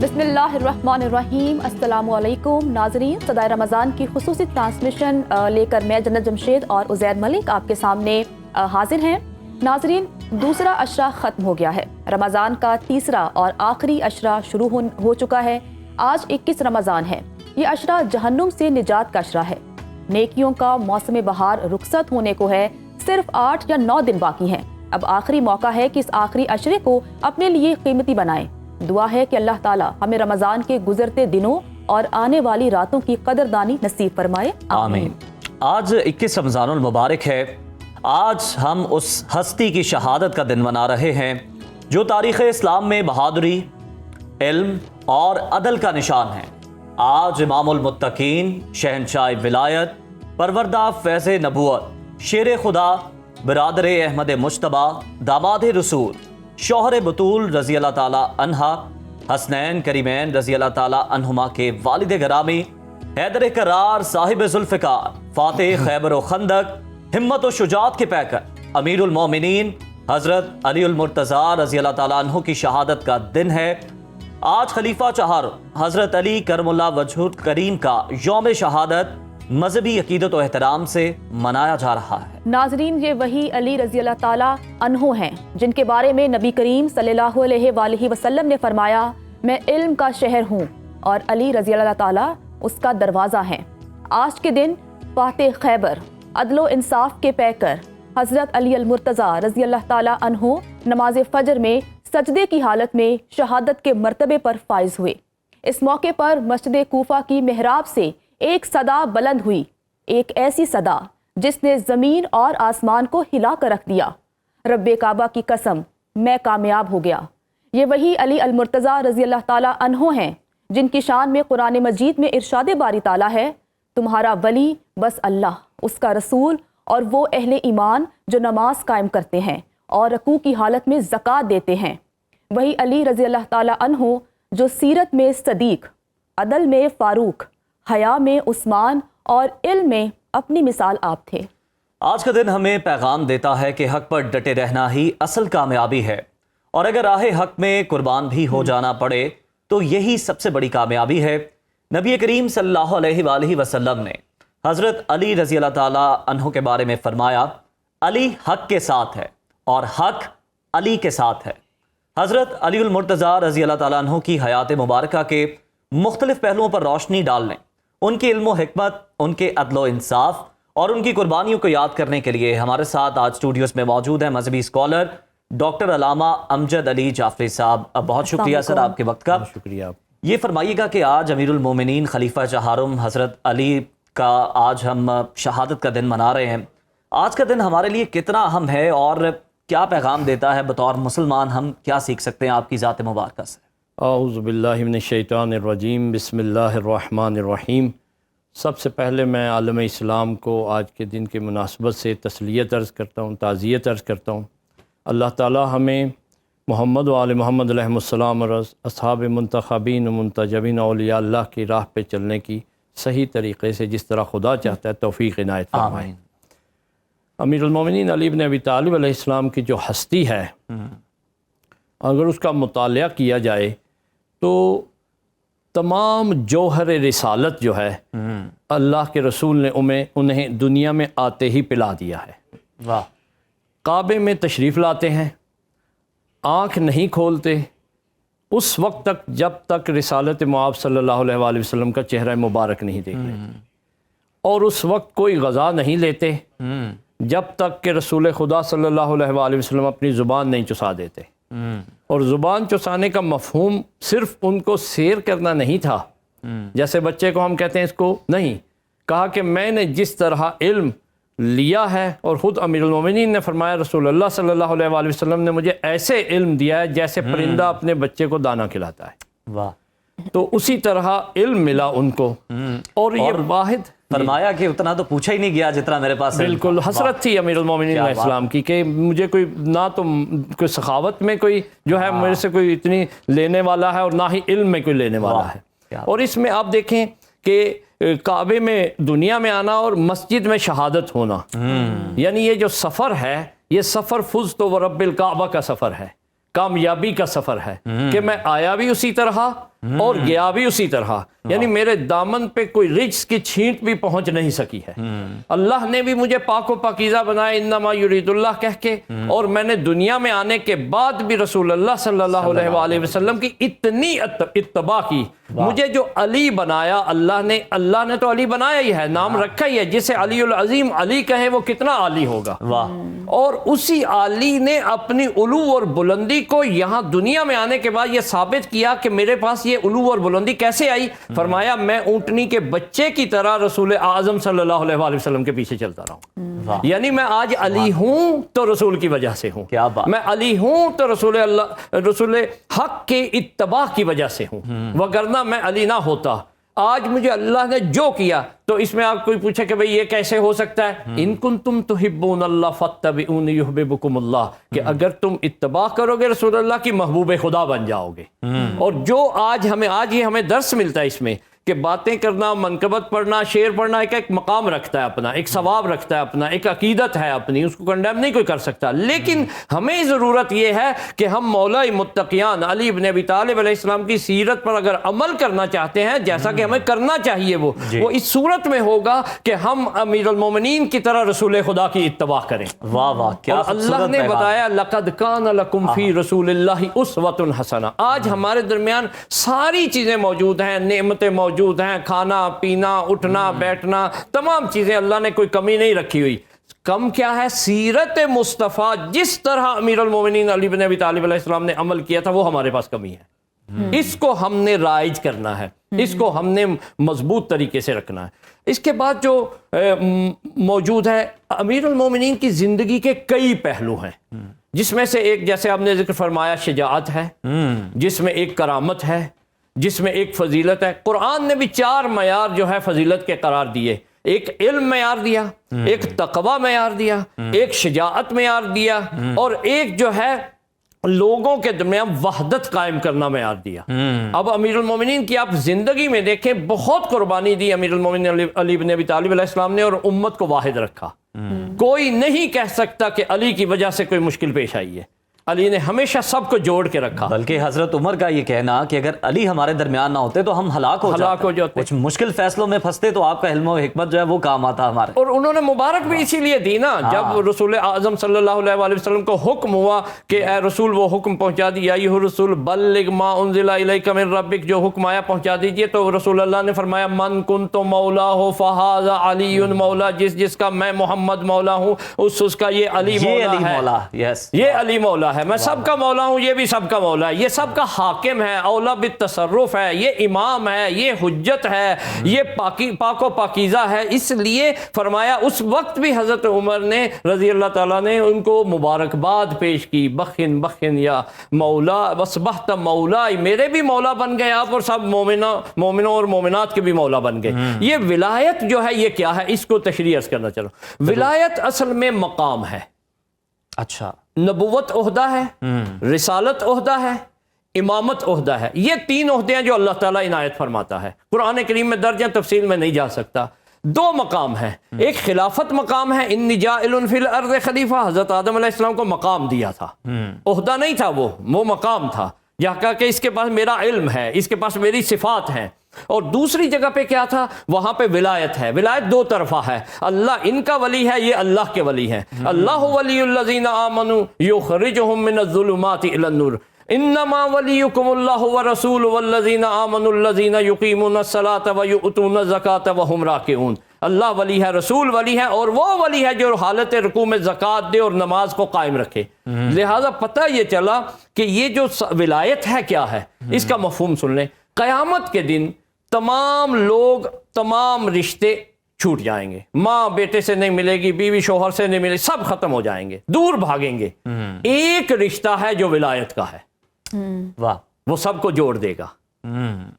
बिस्मिल्लाहिर्रहमानिर्रहीम। अस्सलामुअलैकुम नाज़रीन, सदाए रमज़ान की खुसूसी ट्रांसमिशन लेकर मैं जन्नत जमशेद और उज़ैर मलिक आपके सामने हाजिर हैं। नाज़रीन, दूसरा अशरा ख़त्म हो गया है। रमज़ान का तीसरा और आखिरी अशरा शुरू हो चुका है। आज 21 रमज़ान है। ये अशरा जहन्नुम से निजात का अशरा है। नेकियों का मौसम बहार रुखसत होने को है। सिर्फ 8 या 9 दिन बाकी हैं। अब आखिरी मौका है कि इस आखिरी अशरे को अपने लिए कीमती बनाएं। दुआ है कि अल्लाह ताला हमें रमज़ान के गुजरते दिनों और आने वाली रातों की कदरदानी नसीब फरमाए, आमीन। आज 21 रमज़ानुल मुबारक है। आज हम उस हस्ती की शहादत का दिन मना रहे हैं जो तारीख़ इस्लाम में बहादुरी, इल्म और अदल का निशान है। आज इमामुल मुत्तकीन, शहंशाह विलायत, परवरदा फैज़ नबूवत, शेर खुदा, बिरादर अहमद मुश्तबा, दामाद रसूल, शौहर बतूल रज़ी अल्लाह ताला अन्हा, हसनैन करीमैन रज़ी अल्लाह ताला अन्हुमा के वालिद गरामी, हैदर करार, साहिब जुल्फ़िकार, फ़ातिह खैबर व खंदक, हिम्मत व शुजात के पैकर, अमीरुल मोमिनीन हज़रत अलीउल मुर्तज़ा रज़ी अल्लाह ताला अन्हु की शहादत का दिन है। आज खलीफा चहार हज़रत अली करमुल्लाह वजहुल करीम का यौम शहादत मजहबी अकीदत और एहतराम से मनाया जा रहा है। नाजरीन, ये वही अली रज़ी अल्लाह ताला अन्हु हैं जिनके बारे में नबी करीम सल्लल्लाहु अलैहि वसल्लम ने फरमाया, मैं इल्म का शहर हूँ और अली रज़ी अल्लाह ताला उसका दरवाज़ा है। आज के दिन फातिह खैबर, अदलो इंसाफ के पैकर हज़रत अली अल मुर्तज़ा रज़ी अल्लाह ताला अन्हु नमाज फ़जर में सजदे की हालत में शहादत के मर्तबे पर फाइज हुए। इस मौके पर मस्जिद कूफा की मेहराब से एक सदा बुलंद हुई, एक ऐसी सदा जिसने ज़मीन और आसमान को हिला कर रख दिया। रब्बे काबा की कसम, मैं कामयाब हो गया। ये वही अली अल मुर्तज़ा रज़ी अल्लाह ताला अन्हु हैं जिनकी शान में कुरान मजीद में इरशाद बारी ताला है, तुम्हारा वली बस अल्लाह, उसका रसूल और वो अहले ईमान जो नमाज कायम करते हैं और रकू की हालत में ज़कात देते हैं। वही अली रज़ी अल्लाह ताला अन्हु जो सीरत में सदीक, अदल में फ़ारूक, हया में उस्मान और इल्म में अपनी मिसाल आप थे। आज का दिन हमें पैगाम देता है कि हक पर डटे रहना ही असल कामयाबी है और अगर राह हक में कुर्बान भी हो जाना पड़े तो यही सबसे बड़ी कामयाबी है। नबी करीम सल्लल्लाहु अलैहि वसल्लम ने हज़रत अली रज़ी अल्लाह ताला अन्हु के बारे में फरमाया, अली हक के साथ है और हक अली के साथ है। हज़रत अलीउल मुर्तज़ा रज़ी अल्लाह ताला अन्हु की हयात मुबारका के मुख्तलिफ पहलुओं पर रोशनी डालने, उनकी इल्म हिकमत, उनके अदलो इंसाफ और उनकी कुर्बानियों को याद करने के लिए हमारे साथ आज स्टूडियोज़ में मौजूद हैं मजहबी स्कॉलर डॉक्टर अलामा अमजद अली जाफरी साहब। बहुत शुक्रिया सर आपके वक्त का। शुक्रिया। ये फरमाइएगा कि आज अमीरुल मोमिनीन खलीफा चहारुम हज़रत अली का आज हम शहादत का दिन मना रहे हैं। आज का दिन हमारे लिए कितना अहम है और क्या पैगाम देता है? बतौर मुसलमान हम क्या सीख सकते हैं आपकी ज़ात मुबारक से? औज़ु बिल्लाहि मिनश शैतानिर रजीम, बिस्मिल्लाहिर रहमानिर रहीम। सबसे पहले मैं आलम इस्लाम को आज के दिन की मुनासबत से तस्लियत अर्ज़ करता हूँ, ताज़ियत अर्ज़ करता हूँ। अल्लाह ताला हमें मोहम्मद व आले मोहम्मद अलैहिस्सलाम और अस्हाब मुंतखबीन मुंतजबीन औलिया अल्लाह की राह पे चलने की सही तरीक़े से जिस तरह खुदा चाहता है तौफ़ीक़ इनायत फरमाए। अमीरुल मोमिनीन अली इब्न अबी तालिब अलैहिस्सलाम की जो हस्ती है, अगर उसका मुतालिया किया जाए तो तमाम जौहर रिसालत जो है अल्लाह के रसूल ने उन्हें दुनिया में आते ही पिला दिया है। वाह। काबे में तशरीफ़ लाते हैं, आँख नहीं खोलते उस वक्त तक जब तक रिसालत मुआब सल्लल्लाहु अलैहि वसल्लम का चेहरा मुबारक नहीं देख लेते, और उस वक्त कोई गज़ा नहीं लेते जब तक कि रसूल खुदा सल्लल्लाहु अलैहि वसल्लम अपनी ज़ुबान नहीं चुसा देते। और ज़ुबान चुसाने का मफ़हूम सिर्फ उनको शेर करना नहीं था, जैसे बच्चे को हम कहते हैं इसको नहीं, कहा कि मैंने जिस तरह इल्म लिया है और ख़ुद अमीरुल मोमिनीन ने फरमाया रसूलुल्लाह सल्लल्लाहु अलैहि वसल्लम ने मुझे ऐसे इल्म दिया है जैसे परिंदा अपने बच्चे को दाना खिलाता है। वाह। तो उसी तरह इल्म मिला उनको और ये वाहिद फरमाया कि उतना तो पूछा ही नहीं गया जितना मेरे पास। बिल्कुल हसरत थी अमीरुल मोमिनीन अलैहिस्सलाम की कि मुझे कोई ना तो कोई सखावत में कोई जो है मेरे से कोई इतनी लेने वाला है और ना ही इल्म में कोई लेने वाला है। और इसमें आप देखें कि काबे में दुनिया में आना और मस्जिद में शहादत होना, यानी ये जो सफ़र है ये सफ़र फुज़ तो व रब्बिल काबा का सफ़र है, कामयाबी का सफ़र है कि मैं आया भी उसी तरह और गया भी उसी तरह, यानी मेरे दामन पे कोई रिज्क की छींट भी पहुंच नहीं सकी है। अल्लाह ने भी मुझे पाको पाकीज़ा बनाया, इन्नमा युरीदुल्लाह कह के, और मैंने दुनिया में आने के बाद भी रसूलुल्लाह सल्लल्लाहु अलैहि वसल्लम की इतनी इत्तबा की। मुझे जो अली बनाया अल्लाह ने तो अली बनाया ही है, नाम रखा ही है, जिसे अलीउल अजीम अली कहे वो कितना आली होगा। वाह। और उसी अली ने अपनी उलू और बुलंदी को यहाँ दुनिया में आने के बाद ये साबित किया कि मेरे पास ये उलू और बुलंदी कैसे आई। फरमाया मैं ऊंटनी के बच्चे की तरह रसूल आज़म सल्लल्लाहु अलैहि वसल्लम के पीछे चलता रहा। यानी मैं आज अली हूं तो रसूल की वजह से हूं, क्या बात। मैं अली हूं तो रसूल हक के इत्तबा की वजह से हूं, वगरना मैं अली ना होता। आज मुझे अल्लाह ने जो किया, तो इसमें आप कोई पूछे कि भाई ये कैसे हो सकता है, इन कुंतुम तुहिब्बूनल्लाह फत्तबिऊनी युहिब्बुकुमुल्लाह, कि अगर तुम इत्तबा करोगे रसूलुल्लाह की महबूब खुदा बन जाओगे। और जो आज ये हमें दर्स मिलता है इसमें कि बातें करना, मनकबत पढ़ना, शेर पढ़ना एक मकाम रखता है अपना, एक सवाब रखता है अपना, एक अकीदत है अपनी, उसको कंडेम नहीं कोई कर सकता। लेकिन हमें ज़रूरत यह है कि हम मौला मुत्तकियान अली इब्न अबी तालिब अलैहिस्सलाम की सीरत पर अगर अमल करना चाहते हैं, जैसा कि हमें करना चाहिए, वो इस सूरत में होगा कि हम अमीरुल मोमिनीन की तरह रसूल खुदा की इत्तबा करें। वाह वाह, क्या अल्लाह ने बताया लक़द कान लकुम फी रसूलिल्लाहि उस्वतुन हसना। आज हमारे दरमियान सारी चीज़ें मौजूद हैं, नेमतें मौजूद हैं, खाना पीना, उठना बैठना, तमाम चीजें, अल्लाह ने कोई कमी नहीं रखी हुई। कम क्या है, सीरत मुस्तफ़ा जिस तरह अमीरुल मोमिनीन अली इब्न अबी तालिब अलैहिस्सलाम ने अमल किया था, वो हमारे पास कमी है। इसको हमने राइज करना है, इसको हमने मजबूत तरीके से रखना है। इसके बाद जो मौजूद है, अमीरुल मोमिनीन की जिंदगी के कई पहलू हैं, जिसमें से एक, जैसे आपने जिक्र फरमाया, शजाअत है, जिसमें एक करामत है, जिसमें एक फजीलत है। कुरान ने भी 4 मयार जो है फजीलत के करार दिए। एक इल्म मयार दिया, एक तकवा मयार दिया, एक शजाअत मयार दिया, और एक जो है लोगों के दरमियान वहदत कायम करना मयार दिया। अब अमीरुल मोमिनीन की आप जिंदगी में देखें, बहुत कुर्बानी दी अमीरुल मोमिनीन अली इब्न अबी तालिब अलैहिस्सलाम ने, और उम्मत को वाहिद रखा। कोई नहीं कह सकता कि अली की वजह से कोई मुश्किल पेश आई है। अली ने हमेशा सबको जोड़ के रखा। बल्कि हजरत उमर का ये कहना कि अगर अली हमारे दरमियान ना होते तो हम हलाक हो जाते, कुछ मुश्किल फैसलों में फंसते, तो आपका इल्म और हिकमत जो है वो काम आता हमारे। और उन्होंने मुबारक भी इसीलिए दी ना, जब रसूल आज़म सल्लल्लाहु अलैहि वसल्लम को हुक्म हुआ कि ए रसूल वो हुक्म पहुंचा दिया, या रसूल बल्लिग मा उन्ज़िला इलैका मिन रब्बिक, जो हुक्म आया पहुंचा दीजिए। तो रसूल अल्लाह ने फरमाया मन कुन्तु मौला हो फहाज़ा अलीयुन मौला, जिसका मैं मोहम्मद मौला हूँ उसका ये अली मौला है। ये अली मौला है। मैं सबका मौला हूं, ये भी सबका मौला है, ये सबका हाकिम है, औला बित तसर्रुफ है, ये इमाम है, ये हुज्जत है, ये पाको पाकीज़ा है। इसलिए फरमाया उस वक्त भी हज़रत उमर ने रज़ी अल्लाह ताला ने उनको मुबारकबाद पेश की, बखिन बखिन या मौला वसबहत मौला, मेरे भी मौला बन गए आप, और सब मोमिनों और मोमिनात के भी मौला बन गए। ये विलायत जो है ये क्या है, इसको तशरीह अर्ज़ करना चलो। विलायत असल में मकाम है। अच्छा, नबुवत ओहदा है, रिसालत ओहदा है, इमामत ओहदा है। ये 3 ओहदे हैं जो अल्लाह ताला इनायत फरमाता है। कुरान करीम में दर्ज तफसील में नहीं जा सकता। 2 मकाम है, एक खिलाफत मकाम है, इन्नी जाइलुन फिल अर्ज़ खलीफा, हज़रत आदम अलैहिस्सलाम को मकाम दिया था, ओहदा नहीं था, वो मकाम था, जहाँ कहा कि इसके पास मेरा इल्म है, इसके पास मेरी सिफात है। और दूसरी जगह पे क्या था, वहां पे विलायत है। विलायत 2 तरफा है, अल्लाह इनका वली है, ये अल्लाह के वली है। अल्लाहु वलियुल्लज़ीना आमनु युखरिजुहुम मिनज़्ज़ुलुमाति इलन-नूर, इन्नमा वलियुकुमुल्लाहु व रसूलुहु वल्लज़ीना आमनुल्लज़ीना युक़ीमुनस्सलाता व यु'तूनज़्ज़काता व हुम राकिऊन। अल्लाह वली है, रसूल वली है, और वो वली है जो हालत रुकू में ज़कात दे और नमाज को कायम रखे। लिहाजा पता ये चला कि ये जो विलायत है क्या है, इसका मफ़हूम सुन लें। क़यामत के दिन तमाम लोग, तमाम रिश्ते छूट जाएंगे, माँ बेटे से नहीं मिलेगी, बीवी शोहर से नहीं मिलेगी, सब खत्म हो जाएंगे, दूर भागेंगे। एक रिश्ता है जो विलायत का है, वाह, वो सबको जोड़ देगा।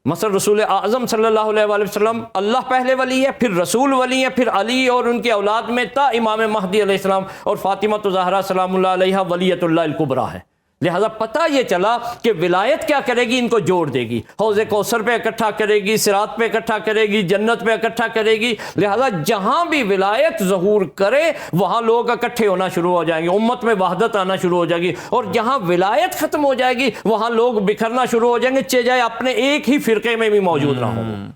मसलन रसूल आज़म सल्लल्लाहु अलैहि वसल्लम, अल्लाह पहले वली है, फिर रसूल वली है, फिर अली और उनकी औलाद में ता इमाम महदी अलैहिस्सलाम और फातिमा ज़हरा सलामुल्लाह अलैहा वलियतुल्लाह अल कुबरा है। लिहाजा पता ये चला कि विलायत क्या करेगी, इनको जोड़ देगी, हौज़े कौसर पे इकट्ठा करेगी, सिरात पे इकट्ठा करेगी, जन्नत पे इकट्ठा करेगी। लिहाजा जहां भी विलायत ज़हूर करे वहां लोग इकट्ठे होना शुरू हो जाएंगे, उम्मत में वहदत आना शुरू हो जाएगी। और जहां विलायत खत्म हो जाएगी वहां लोग बिखरना शुरू हो जाएंगे, चाहे अपने एक ही फिरके में भी मौजूद ना हो।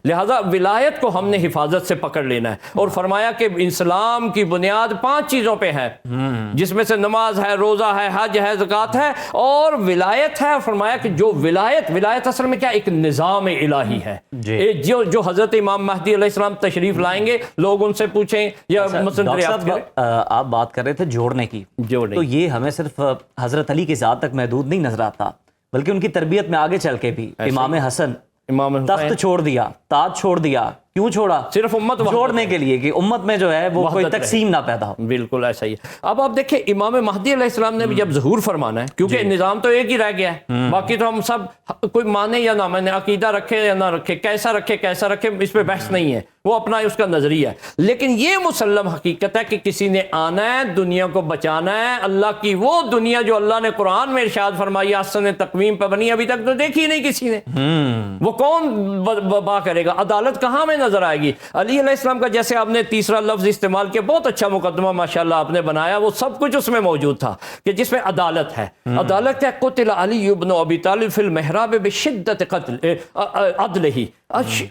लिहाजा विलायत को हमने हिफाजत से पकड़ लेना है। और फरमाया कि इस्लाम की बुनियाद 5 चीज़ों पे है, जिसमें से नमाज है, रोज़ा है, हज है, ज़कात है और विलायत है। फरमाया कि जो विलायत असल में क्या, एक निज़ाम इलाही है। जो हज़रत इमाम महदी अलैहिस्सलाम तशरीफ़ लाएंगे, लोग उनसे पूछें या आप बात कर रहे थे जोड़ने की, तो ये हमें सिर्फ हज़रत अली की ज़ात तक महदूद नहीं नजर आता, बल्कि उनकी तरबियत में आगे चल के भी इमाम हसन तख्त छोड़ दिया, ताज छोड़ दिया, क्यों छोड़ा? सिर्फ उम्मत जोड़ने के लिए कि उम्मत में जो है वो कोई तकसीम ना पैदा हो। बिल्कुल ऐसा ही है। अब आप देखिए इमाम महदी अलैहिस्सलाम ने भी जब ज़हूर फरमाना है, क्योंकि निज़ाम तो एक ही रह गया है, बाकी तो हम सब कोई माने या ना माने, अकीदा रखे या ना रखे, कैसा रखे इस पे बहस नहीं है, वो अपना उसका नजरिया है। लेकिन ये मुसल्लम हकीकत है कि किसी ने आना है, दुनिया को बचाना है, अल्लाह की वो दुनिया जो अल्लाह ने कुरान में इरशाद फरमाई आसन तकवीम पर बनी, अभी तक तो देखी नहीं किसी ने। वो कौन बा करेगा? अदालत कहाँ में नजर आएगी? अली अलैहिस्सलाम का जैसे आपने तीसरा लफ्ज इस्तेमाल किया, बहुत अच्छा मुकदमा माशाल्लाह आपने बनाया, वो सब कुछ उसमें मौजूद था कि जिसमें अदालत है। अदालत है कुतिल अली इब्न अबी तालिब फिल महराब बिशिद्दत क़त्ल अदलिही,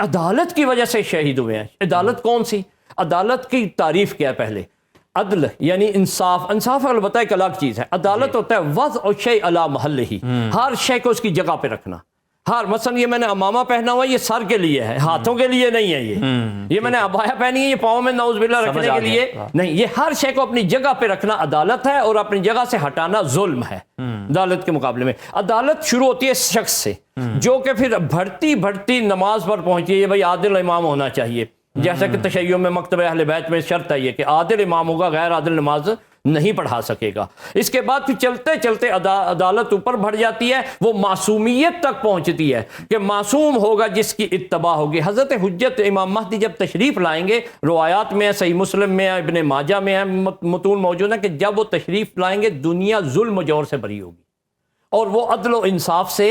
अदालत की वजह से शहीद हुए हैं। अदालत कौन सी? अदालत की तारीफ क्या है पहले? अदल यानी इंसाफ। इंसाफ अलबत्ता एक अलग चीज है। अदालत होता है वज़ और शै अला महल्लिही, हर शै को उसकी जगह पे रखना। हर मसलन ये मैंने अमामा पहना हुआ, ये सर के लिए है, हाथों के लिए नहीं है। ये मैंने अबाया पहनी है, ये पाँव में नौज़बिल्ला रखने के लिए नहीं, ये हर शै को अपनी जगह पे रखना अदालत है, और अपनी जगह से हटाना जुल्म है। अदालत के मुकाबले में अदालत शुरू होती है शख्स से, जो कि फिर बढ़ती बढ़ती नमाज पर पहुंची है। भाई आदिल इमाम होना चाहिए, जैसा कि तशय्युअ में मकतब अहले बैत में शर्त है ये कि आदिल इमाम होगा, गैर आदिल नमाज नहीं पढ़ा सकेगा। इसके बाद फिर चलते चलते अदालत ऊपर बढ़ जाती है, वो मासूमियत तक पहुंचती है कि मासूम होगा जिसकी इत्तबा होगी। हज़रत हुज्जत इमाम महदी जब तशरीफ़ लाएंगे, रवायात में है, सही मुस्लिम में है, इब्ने माजा में है, मतून मौजूद है कि जब वो तशरीफ़ लाएंगे दुनिया जुल्म जोर से भरी होगी और वो अदल व इंसाफ से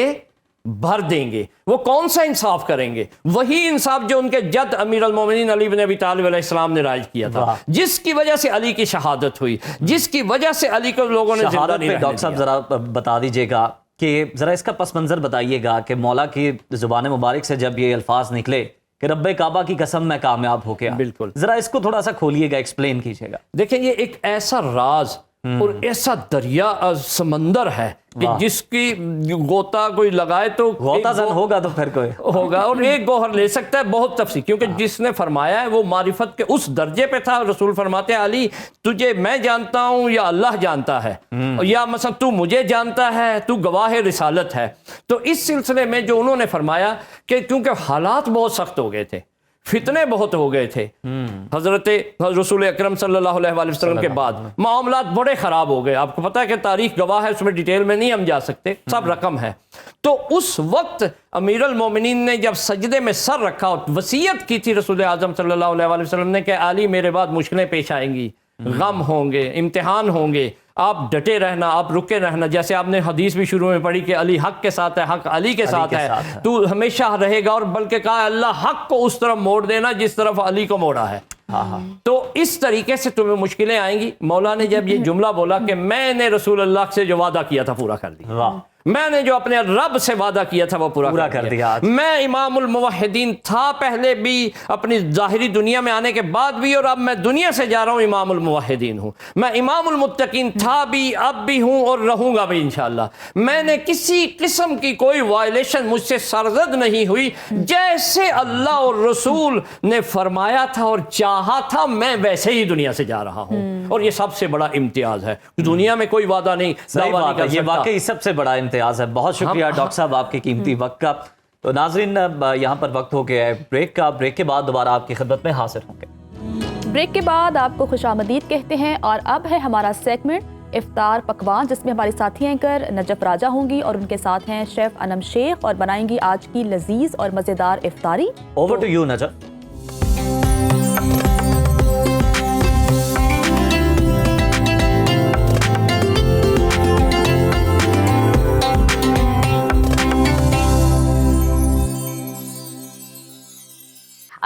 भर देंगे। वो कौन सा इंसाफ करेंगे? वही इंसाफ जो उनके जद अमीर अल मोमिनीन अली इब्न अबी तालिब अलैहिस्सलाम ने राइज किया था, जिसकी वजह से अली की शहादत हुई, जिसकी वजह से अली को लोगों ने जिंदा नहीं रहने दिया। डॉक्टर साहब जरा बता दीजिएगा कि जरा इसका पस मंजर बताइएगा कि मौला की जुबान मुबारक से जब ये अल्फाज निकले कि रब्बे काबा की कसम मैं कामयाब हो गया, बिल्कुल जरा इसको थोड़ा सा खोलिएगा, एक्सप्लेन कीजिएगा। देखिए ये एक ऐसा राज और ऐसा दरिया समंदर है कि जिसकी गोता कोई लगाए तो गोताजन होगा तो फिर कोई होगा, और एक गोहर ले सकता है बहुत तफसील, क्योंकि जिसने फरमाया है वो मारिफत के उस दर्जे पे था। रसूल फरमाते हैं अली तुझे मैं जानता हूं या अल्लाह जानता है, या मतलब तू मुझे जानता है, तू गवाह रिसालत है। तो इस सिलसिले में जो उन्होंने फरमाया कि क्योंकि हालात बहुत सख्त हो गए थे, फितने बहुत हो गए थे, हजरत रसूल अकरम सल्लल्लाहु अलैहि वसल्लम के बाद मामलात बड़े ख़राब हो गए। आपको पता है कि तारीख गवाह है, उसमें डिटेल में नहीं हम जा सकते, सब रकम है। तो उस वक्त अमीर अल मोमिनीन ने जब सजदे में सर रखा और वसीयत की थी रसूल आज़म सल्लल्लाहु अलैहि वसल्लम ने कि अली मेरे बाद मुश्किलें पेश आएंगी, गम होंगे, इम्तिहान होंगे, आप डटे रहना, आप रुके रहना। जैसे आपने हदीस भी शुरू में पढ़ी कि अली हक के साथ है, हक अली के साथ है, तू हमेशा रहेगा। और बल्कि कहा अल्लाह हक को उस तरफ मोड़ देना जिस तरफ अली को मोड़ा है। तो इस तरीके से तुम्हें मुश्किलें आएंगी। मौला ने जब ये जुमला बोला कि मैंने रसूल अल्लाह से जो वादा किया था पूरा कर दिया, मैंने जो अपने रब से वादा किया था वो पूरा कर दिया। मैं इमामुल मुवहिदीन था पहले भी, अपनी जाहिरी दुनिया में आने के बाद भी, और अब मैं दुनिया से जा रहा हूँ इमामुल मुवहिदीन हूँ। मैं इमामुल मुत्तकीन था भी, अब भी हूँ और रहूंगा भी इंशाअल्लाह। मैंने किसी किस्म की कोई वायलेशन मुझसे सरजद नहीं हुई, जैसे अल्लाह और रसूल ने फरमाया था और चाहा था मैं वैसे ही दुनिया से जा रहा हूँ। और ये सबसे बड़ा इम्तियाज है, दुनिया में कोई वादा नहीं। सही बात है, ये वाकई सबसे बड़ा इम्तियाज है। बहुत शुक्रिया डॉक्टर साहब आपके कीमती वक्त का। तो नाजरीन यहाँ पर वक्त हो गया है ब्रेक का, ब्रेक के बाद दोबारा आपकी खिदमत में हाजिर होंगे। ब्रेक के बाद आपको खुशामदीद कहते हैं और अब है हमारा सेगमेंट इफ्तार पकवान, जिसमें हमारी साथी एंकर नजफ राजा होंगी और उनके साथ हैं शेफ अनम शेख और बनाएंगी आज की लजीज और मजेदार इफ्तारी। Over to you Najaf.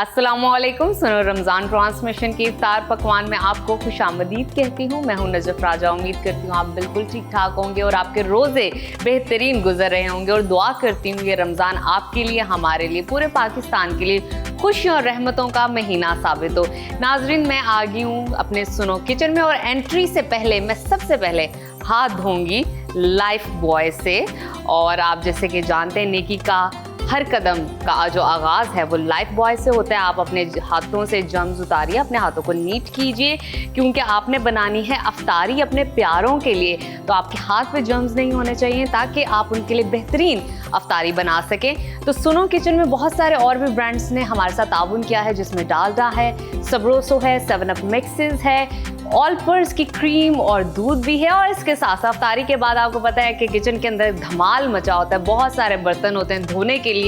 अस्सलामुअलैकुम। सुनो रमज़ान ट्रांसमिशन की इफ्तार पकवान में आपको खुशामदीद कहती हूँ। मैं हूँ नजफ राजा। उम्मीद करती हूँ आप बिल्कुल ठीक ठाक होंगे और आपके रोज़े बेहतरीन गुजर रहे होंगे और दुआ करती हूँ ये रमज़ान आपके लिए, हमारे लिए, पूरे पाकिस्तान के लिए खुशियों और रहमतों का महीना साबित हो। नाजरीन, मैं आ गई हूँ अपने सुनो किचन में और एंट्री से पहले मैं सबसे पहले हाथ धोऊंगी लाइफ बॉय से। और आप जैसे कि जानते हैं नेकी का हर कदम का जो आगाज़ है वो लाइफ बॉय से होता है। आप अपने हाथों से जम्स उतारिए, अपने हाथों को नीट कीजिए, क्योंकि आपने बनानी है अफ्तारी अपने प्यारों के लिए। तो आपके हाथ पे जम्स नहीं होने चाहिए ताकि आप उनके लिए बेहतरीन अफ्तारी बना सकें। तो सुनो किचन में बहुत सारे और भी ब्रांड्स ने हमारे साथ ताउन किया है, जिसमें डालडा है, सबरोसो है, 7up मिक्सेस है, ऑल पर्स की क्रीम और दूध भी है। और इसके साथ साथ अफ्तारी के बाद आपको पता है कि किचन के अंदर धमाल मचा होता है, बहुत सारे बर्तन होते हैं धोने के लिए।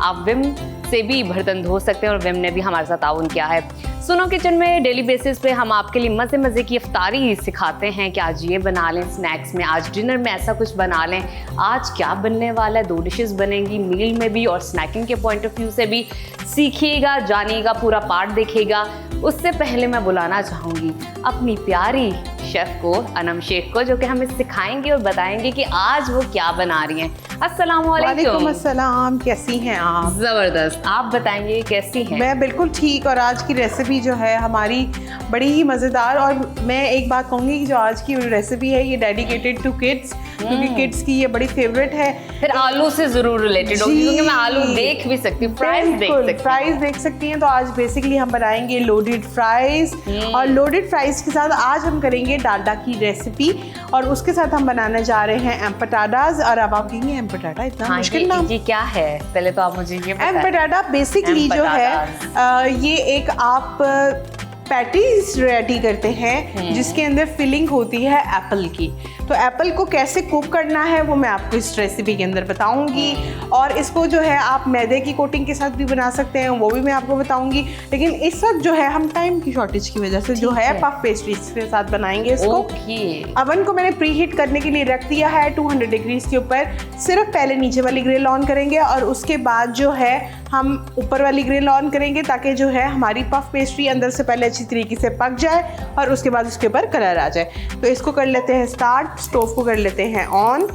आप विम से भी बर्तन धो सकते हैं और विम ने भी हमारे साथ ताउन किया है। सुनो किचन में डेली बेसिस पे हम आपके लिए मज़े मज़े की अफ्तारी सिखाते हैं कि आज ये बना लें स्नैक्स में, आज डिनर में ऐसा कुछ बना लें, आज क्या बनने वाला है। 2 डिशेस बनेंगी मील में भी और स्नैकिंग के पॉइंट ऑफ व्यू से भी। सीखिएगा, जानिएगा, पूरा पार्ट देखिएगा। उससे पहले मैं बुलाना चाहूँगी अपनी प्यारी शेफ़ को, अनम शेख को, जो कि हमें सिखाएंगे और बताएंगे कि आज वो क्या बना रही हैं। अस्सलाम वालेकुम। अस्सलाम, कैसी हैं आप? ज़बरदस्त। आप बताएंगे कैसी हैं? मैं बिल्कुल ठीक। और आज की रेसिपी जो है हमारी बड़ी ही मज़ेदार। और मैं एक बात कहूँगी कि जो आज की रेसिपी है ये डेडिकेटेड टू किड्स, क्योंकि किड्स की ये बड़ी फेवरेट है। फिर आलू से ज़रूर रिलेटेड होगी, क्योंकि मैं आलू देख भी सकती हूँ, फ्राइज देख सकती हैं। तो आज बेसिकली हम बनाएंगे लोडेड फ्राइज। और लोडेड फ्राइज के साथ आज हम करेंगे डालडा की रेसिपी और उसके साथ हम बनाने जा रहे हैं एम्पटाडाज। और अब आप कहेंगे एम्पटाडा इतना मुश्किल नाम? ये क्या है? पहले तो आप मुझे ये बताएं। एम्पटाडा बेसिकली जो है ये एक आप पैटीज रेडी करते हैं जिसके अंदर फिलिंग होती है एप्पल की। तो एप्पल को कैसे कुक करना है वो मैं आपको इस रेसिपी के अंदर बताऊंगी। और इसको जो है आप मैदे की कोटिंग के साथ भी बना सकते हैं, वो भी मैं आपको बताऊंगी। लेकिन इस वक्त जो है हम टाइम की शॉर्टेज की वजह से जो है पफ पेस्ट्रीज के साथ बनाएंगे इसको। अवन को मैंने प्री हीट करने के लिए रख दिया है 200 डिग्रीज के ऊपर। सिर्फ पहले नीचे वाली ग्रिल ऑन करेंगे और उसके बाद जो है हम ऊपर वाली ग्रिल ऑन करेंगे, ताकि जो है हमारी पफ पेस्ट्री अंदर से पहले अच्छी तरीके से पक जाए और उसके बाद उसके ऊपर कलर आ जाए। तो इसको कर लेते हैं स्टार्ट। स्टोव को कर लेते हैं ऑन।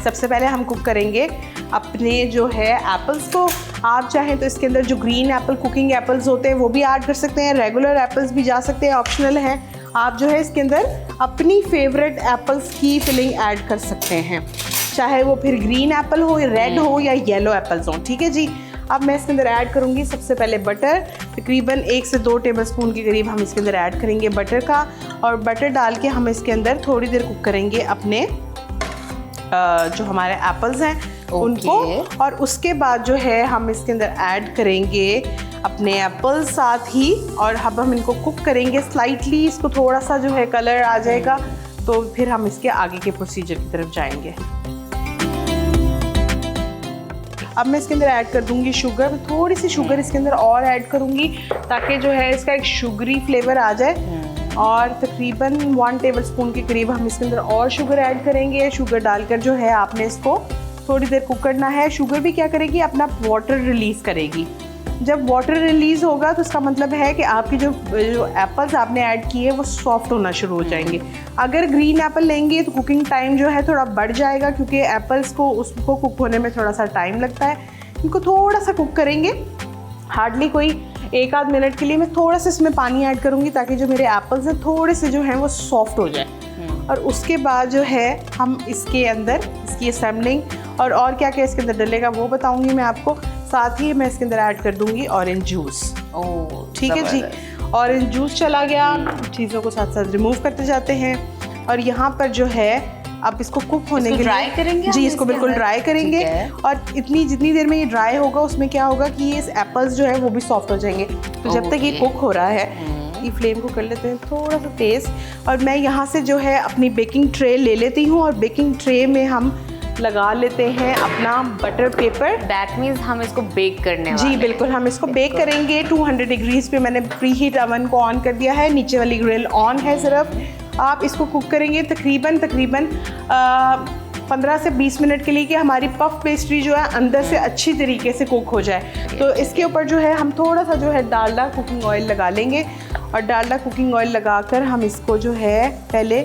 सबसे पहले हम कुक करेंगे अपने जो है एप्पल्स को। आप चाहें तो इसके अंदर जो ग्रीन एप्पल कुकिंग एप्पल्स होते हैं वो भी ऐड कर सकते हैं, रेगुलर एप्पल्स भी जा सकते हैं, ऑप्शनल हैं। आप जो है इसके अंदर अपनी फेवरेट एप्पल्स की फिलिंग ऐड कर सकते हैं, चाहे वो फिर ग्रीन एप्पल हो, रेड हो या येलो एप्पल्स हो। ठीक है जी। अब मैं इसके अंदर ऐड करूँगी सबसे पहले बटर। तकरीबन 1 से 2 टेबलस्पून के करीब हम इसके अंदर ऐड करेंगे बटर का। और बटर डाल के हम इसके अंदर थोड़ी देर कुक करेंगे अपने जो हमारे एप्पल्स हैं उनको। और उसके बाद जो है हम इसके अंदर ऐड करेंगे अपने एप्पल्स साथ ही। और अब हम इनको कुक करेंगे स्लाइटली। इसको थोड़ा सा जो है कलर आ जाएगा तो फिर हम इसके आगे के प्रोसीजर की तरफ जाएंगे। अब मैं इसके अंदर ऐड कर दूंगी शुगर। थोड़ी सी शुगर इसके अंदर और ऐड करूंगी ताकि जो है इसका एक शुगरी फ्लेवर आ जाए। और तकरीबन 1 टेबलस्पून के करीब हम इसके अंदर और शुगर ऐड करेंगे। शुगर डालकर जो है आपने इसको थोड़ी देर कुक करना है। शुगर भी क्या करेगी, अपना वाटर रिलीज़ करेगी। जब वाटर रिलीज़ होगा तो इसका मतलब है कि आपकी जो एप्पल्स आपने ऐड किए वो सॉफ्ट होना शुरू हो जाएंगे। अगर ग्रीन एप्पल लेंगे तो कुकिंग टाइम जो है थोड़ा बढ़ जाएगा, क्योंकि एप्पल्स को उसको कुक होने में थोड़ा सा टाइम लगता है। इनको थोड़ा सा कुक करेंगे, हार्डली कोई 1 आध मिनट के लिए। मैं थोड़ा सा इसमें पानी ऐड करूँगी ताकि जो मेरे एप्पल्स हैं थोड़े से जो हैं वो सॉफ्ट हो जाए। और उसके बाद जो है हम इसके अंदर इसकी असेंबलिंग और क्या क्या इसके अंदर डलेगा वो बताऊंगी मैं आपको। साथ ही मैं इसके अंदर ऐड कर दूंगी ऑरेंज जूस। ठीक है जी। ऑरेंज जूस चला गया। चीज़ों को साथ साथ रिमूव करते जाते हैं। और यहाँ पर जो है अब इसको कुक होने के लिए ड्राई करेंगे जी, इसको बिल्कुल ड्राई करेंगे। और जितनी देर में ये ड्राई होगा उसमें क्या होगा कि ये एप्पल्स जो है वो भी सॉफ्ट हो जाएंगे। तो जब तक ये कुक हो रहा है ये फ्लेम को कर लेते हैं थोड़ा सा तेज़। और मैं यहाँ से जो है अपनी बेकिंग ट्रे ले लेती हूँ और बेकिंग ट्रे में हम लगा लेते हैं अपना बटर पेपर। दैट मीन्स हम इसको बेक करने वाले जी बिल्कुल, हम इसको बेक करेंगे। 200 डिग्रीज पे मैंने प्री हीट अवन को ऑन कर दिया है, नीचे वाली ग्रिल ऑन है। सिर्फ आप इसको कुक करेंगे तकरीबन 15 से 20 मिनट के लिए कि हमारी पफ पेस्ट्री जो है अंदर से अच्छी तरीके से कुक हो जाए। तो इसके ऊपर जो है हम थोड़ा सा जो है डालडा कुकिंग ऑयल लगा लेंगे और डालडा कुकिंग ऑयल लगाकर हम इसको जो है पहले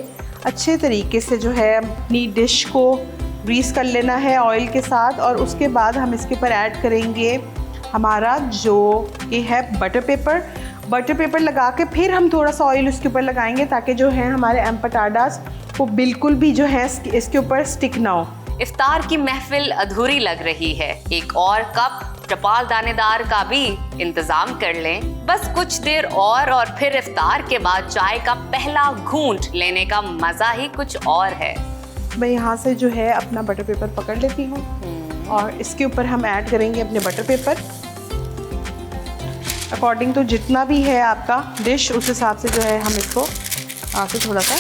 अच्छे तरीके से जो है अपनी डिश को ग्रीस कर लेना है ऑयल के साथ, और उसके बाद हम इसके ऊपर ऐड करेंगे हमारा जो ये है बटर पेपर लगा के फिर हम थोड़ा सा ऑयल उसके ऊपर लगाएंगे ताकि जो है हमारे एम्पटाडास वो बिल्कुल भी जो है इसके ऊपर स्टिक ना हो। इफ्तार की महफिल अधूरी लग रही है, एक और कप टपाल दानेदार का भी इंतजाम कर लें। बस कुछ देर और फिर इफ्तार के बाद चाय का पहला घूंट लेने का मजा ही कुछ और है। मैं यहाँ से जो है अपना बटर पेपर पकड़ लेती हूँ और इसके ऊपर हम ऐड करेंगे अपने बटर पेपर अकॉर्डिंग तो जितना भी है आपका डिश उस हिसाब से जो है हम इसको आके थोड़ा सा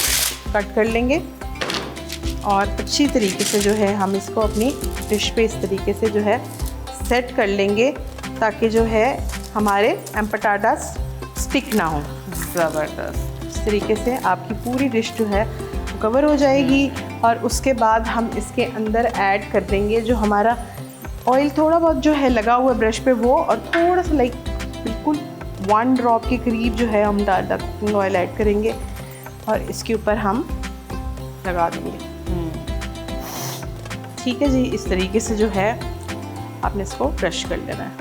कट कर लेंगे और अच्छी तरीके से जो है हम इसको अपनी डिश पे इस तरीके से जो है सेट कर लेंगे ताकि जो है हमारे एम्पटाडास स्टिक ना हो। ज़बरदस्त। इस तरीके से आपकी पूरी डिश जो है कवर हो जाएगी और उसके बाद हम इसके अंदर ऐड कर देंगे जो हमारा ऑयल थोड़ा बहुत जो है लगा हुआ ब्रश पे वो, और थोड़ा सा लाइक बिल्कुल 1 ड्रॉप के करीब जो है हम डालडा कुकिंग ऑयल ऐड करेंगे और इसके ऊपर हम लगा देंगे। ठीक है जी, इस तरीके से जो है आपने इसको ब्रश कर लेना है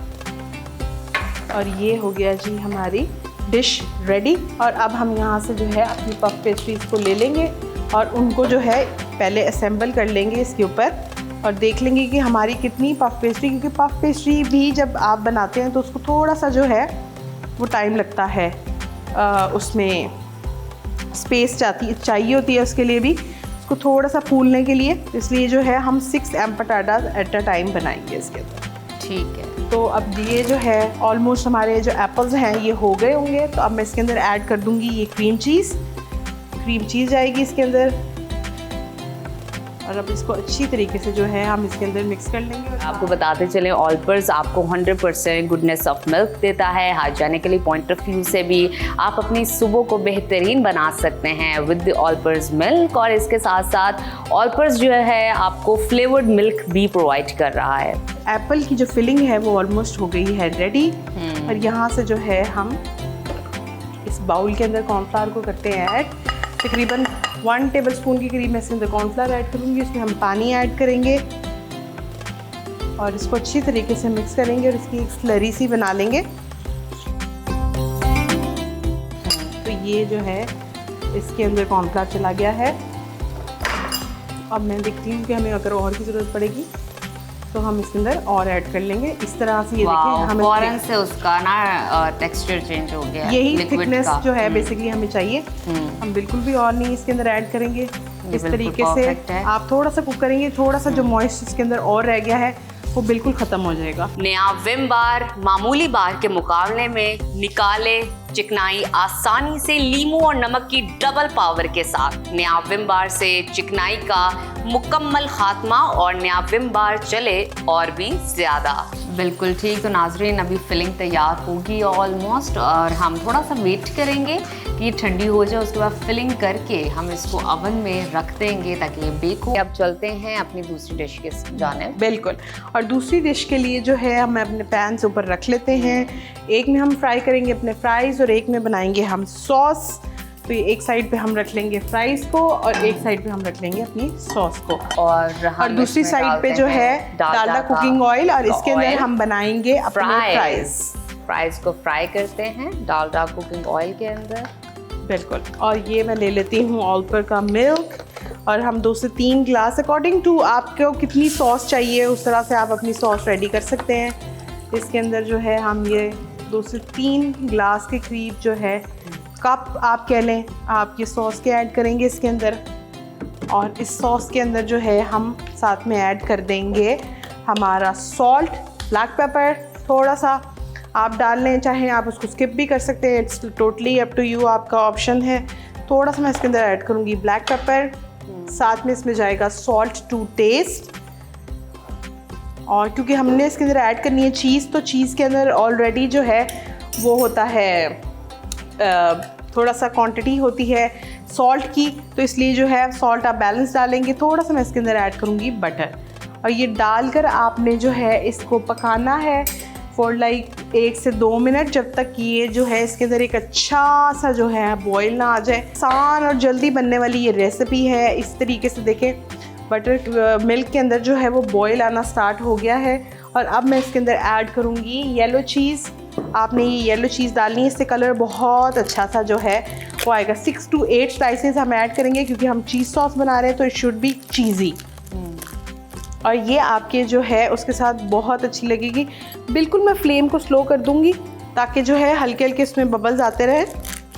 और ये हो गया जी हमारी डिश रेडी। और अब हम यहाँ से जो है अपनी पफ पेस्ट्रीज को ले लेंगे और उनको जो है पहले असेंबल कर लेंगे इसके ऊपर और देख लेंगे कि हमारी कितनी पफ पेस्ट्री, क्योंकि पफ पेस्ट्री भी जब आप बनाते हैं तो उसको थोड़ा सा जो है वो टाइम लगता है, उसमें स्पेस चाहिए होती है उसके लिए भी, उसको थोड़ा सा फूलने के लिए। इसलिए जो है हम 6 एम्पटाडास एट अ टाइम बनाएंगे इसके अंदर। ठीक है। तो अब ये जो है ऑलमोस्ट हमारे जो एप्पल्स हैं ये हो गए होंगे, तो अब मैं इसके अंदर ऐड कर दूंगी ये क्रीम चीज़ जाएगी इसके अंदर और अब इसको अच्छी तरीके से जो है हम इसके अंदर मिक्स कर लेंगे। आपको बताते चलें ऑलपर्स आपको 100% गुडनेस ऑफ मिल्क देता है। हाइजीनिकली पॉइंट ऑफ व्यू से भी आप अपनी सुबह को बेहतरीन बना सकते हैं विद द ऑलपर्स मिल्क, और इसके साथ साथ ऑलपर्स जो है आपको फ्लेवर्ड मिल्क भी प्रोवाइड कर रहा है। एप्पल की जो फिलिंग है वो ऑलमोस्ट हो गई है रेडी और यहाँ से जो है हम इस बाउल के अंदर कॉर्नफ्लावर को करते हैं ऐड। तकरीबन 1 टेबलस्पून के करीब मैं इसके अंदर कॉर्नफ्लावर ऐड करूँगी, इसमें हम पानी ऐड करेंगे और इसको अच्छी तरीके से मिक्स करेंगे और इसकी एक स्लरी सी बना लेंगे। तो ये जो है इसके अंदर कॉर्नफ्लावर चला गया है। अब मैं देखती हूँ कि हमें अगर और की ज़रूरत पड़ेगी तो हम इसके अंदर और ऐड कर लेंगे। इस तरह से ये देखें हमें फौरन से उसका ना टेक्सचर चेंज हो गया, यही थिकनेस जो है बेसिकली हमें चाहिए। हम बिल्कुल भी और नहीं इसके अंदर ऐड करेंगे। इस तरीके से आप थोड़ा सा कुक करेंगे, थोड़ा सा जो मॉइस्ट इसके अंदर और रह गया है वो बिल्कुल ख़त्म हो जाएगा। नया विम बार मामूली बार के मुकाबले में निकाले चिकनाई आसानी से लीमू और नमक की डबल पावर के साथ। नया विम बार से चिकनाई का मुकम्मल खात्मा और नया विम बार चले और भी ज़्यादा। बिल्कुल ठीक। तो नाजरीन अभी फिलिंग तैयार होगी ऑलमोस्ट और हम थोड़ा सा वेट करेंगे कि ये ठंडी हो जाए, उसके बाद फिलिंग करके हम इसको ओवन में रख देंगे ताकि ये बेक हो। अब चलते हैं अपनी दूसरी डिश के जाने। बिल्कुल। और दूसरी डिश के लिए जो है हम अपने पैन से ऊपर रख लेते हैं। एक में हम फ्राई करेंगे अपने फ्राइज़ और एक में बनाएंगे हम सॉस। तो ये एक साइड पे हम रख लेंगे फ्राइज़ को और एक साइड पे हम रख लेंगे अपनी सॉस को, और दूसरी साइड पे जो है डालडा कुकिंग ऑयल और इसके अंदर हम बनाएंगे अपने फ्राइज को फ्राई करते हैं डालडा कुकिंग ऑयल के अंदर। बिल्कुल। और ये मैं ले लेती हूँ ऑलपर का मिल्क और हम 2 से 3 ग्लास अकॉर्डिंग टू आपको कितनी सॉस चाहिए उस तरह से आप अपनी सॉस रेडी कर सकते हैं। इसके अंदर जो है हम ये 2 से 3 ग्लास के करीब जो है कप आप कह लें आप ये सॉस के ऐड करेंगे इसके अंदर। और इस सॉस के अंदर जो है हम साथ में ऐड कर देंगे हमारा सॉल्ट, ब्लैक पेपर थोड़ा सा आप डाल लें, चाहे आप उसको स्किप भी कर सकते हैं, it's totally up to you, आपका ऑप्शन है। थोड़ा सा मैं इसके अंदर ऐड करूँगी ब्लैक पेपर, साथ में इसमें जाएगा सॉल्ट टू टेस्ट। और क्योंकि हमने इसके अंदर ऐड करनी है चीज़, तो चीज़ के अंदर ऑलरेडी जो है वो होता है थोड़ा सा क्वांटिटी होती है सॉल्ट की, तो इसलिए जो है सॉल्ट आप बैलेंस डालेंगे। थोड़ा सा मैं इसके अंदर ऐड करूँगी बटर, और ये डालकर आपने जो है इसको पकाना है फॉर लाइक 1 से 2 मिनट, जब तक कि ये जो है इसके अंदर एक अच्छा सा जो है बॉयल ना आ जाए। आसान और जल्दी बनने वाली ये रेसिपी है। इस तरीके से देखें बटर मिल्क के अंदर जो है वो बॉयल आना स्टार्ट हो गया है। और अब मैं इसके अंदर ऐड करूँगी येलो चीज़। आपने ये येलो चीज़ डालनी है, इससे कलर बहुत अच्छा सा जो है वो आएगा। 6 to 8 स्लाइसेस हम ऐड करेंगे क्योंकि हम चीज़ सॉस बना रहे हैं, तो इट शुड बी चीज़ी। और ये आपके जो है उसके साथ बहुत अच्छी लगेगी। बिल्कुल मैं फ्लेम को स्लो कर दूंगी ताकि जो है हल्के हल्के इसमें बबल्स आते रहे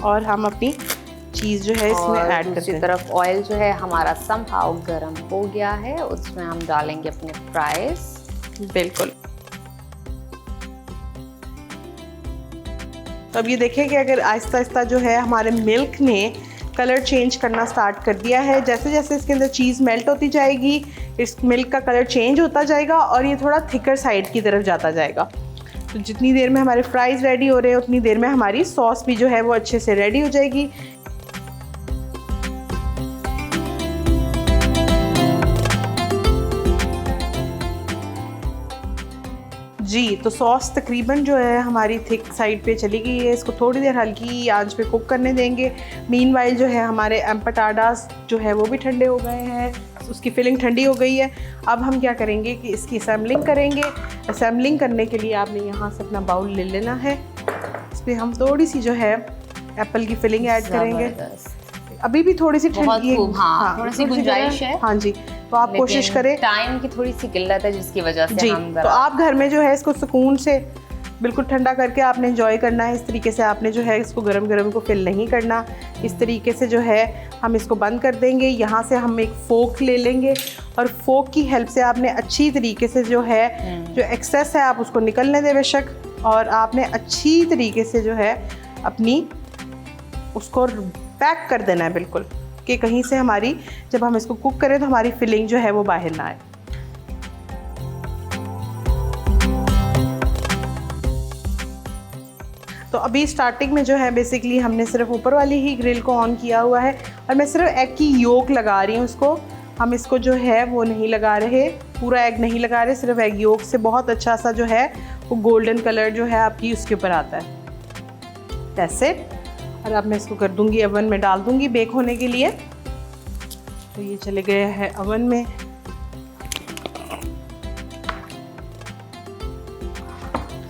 और हम अपनी चीज़ जो है इसमें ऐड करते दूसरी हैं। तरफ ऑयल जो है हमारा समहाउ गर्म हो गया है, उसमें हम डालेंगे अपने फ्राइज। बिल्कुल। तो अब ये देखें कि अगर आहिस्ता आहिस्ता जो है हमारे मिल्क ने कलर चेंज करना स्टार्ट कर दिया है। जैसे जैसे इसके अंदर चीज़ मेल्ट होती जाएगी, इस मिल्क का कलर चेंज होता जाएगा और ये थोड़ा थिकर साइड की तरफ जाता जाएगा। तो जितनी देर में हमारे फ्राइज़ रेडी हो रहे हैं उतनी देर में हमारी सॉस भी जो है वो अच्छे से रेडी हो जाएगी। जी, तो सॉस तकरीबन जो है हमारी थिक साइड पे चली गई है। इसको थोड़ी देर हल्की आंच पे कुक करने देंगे। मीनवाइल जो है हमारे एम्पटाडास जो है वो भी ठंडे हो गए हैं, उसकी फिलिंग ठंडी हो गई है। अब हम क्या करेंगे कि इसकी असेंबलिंग करेंगे। असेंबलिंग करने के लिए आपने यहाँ से अपना बाउल ले लेना है। इस पर हम थोड़ी सी जो है एप्पल की फिलिंग ऐड करेंगे। अभी भी थोड़ी सी ठंडी, हाँ, थोड़ी सी गुंजाइश है। हाँ जी, तो आप कोशिश करें। टाइम की थोड़ी सी किल्लत है जिसकी वजह से जी, हम तो आप घर में जो है इसको सुकून से बिल्कुल ठंडा करके आपने एंजॉय करना है। इस तरीके से आपने जो है इसको गरम गरम को फिल नहीं करना। इस तरीके से जो है हम इसको बंद कर देंगे। यहाँ से हम एक फोक ले लेंगे और फोक की हेल्प से आपने अच्छी तरीके से जो है जो एक्सेस है आप उसको निकलने दें बेशक, और आपने अच्छी तरीके से जो है अपनी उसको पैक कर देना है बिल्कुल, कि कहीं से हमारी जब हम इसको कुक करें तो हमारी फिलिंग जो है वो बाहर ना आए। तो अभी स्टार्टिंग में जो है बेसिकली हमने सिर्फ ऊपर वाली ही ग्रिल को ऑन किया हुआ है और मैं सिर्फ एग की योक लगा रही हूँ उसको। हम इसको जो है वो नहीं लगा रहे, पूरा एग नहीं लगा रहे, सिर्फ एग योक से बहुत अच्छा सा जो है वो गोल्डन कलर जो है आपकी उसके ऊपर आता है। That's it. और अब मैं इसको कर दूंगी अवन में डाल दूंगी बेक होने के लिए। तो ये चले गए हैं अवन में।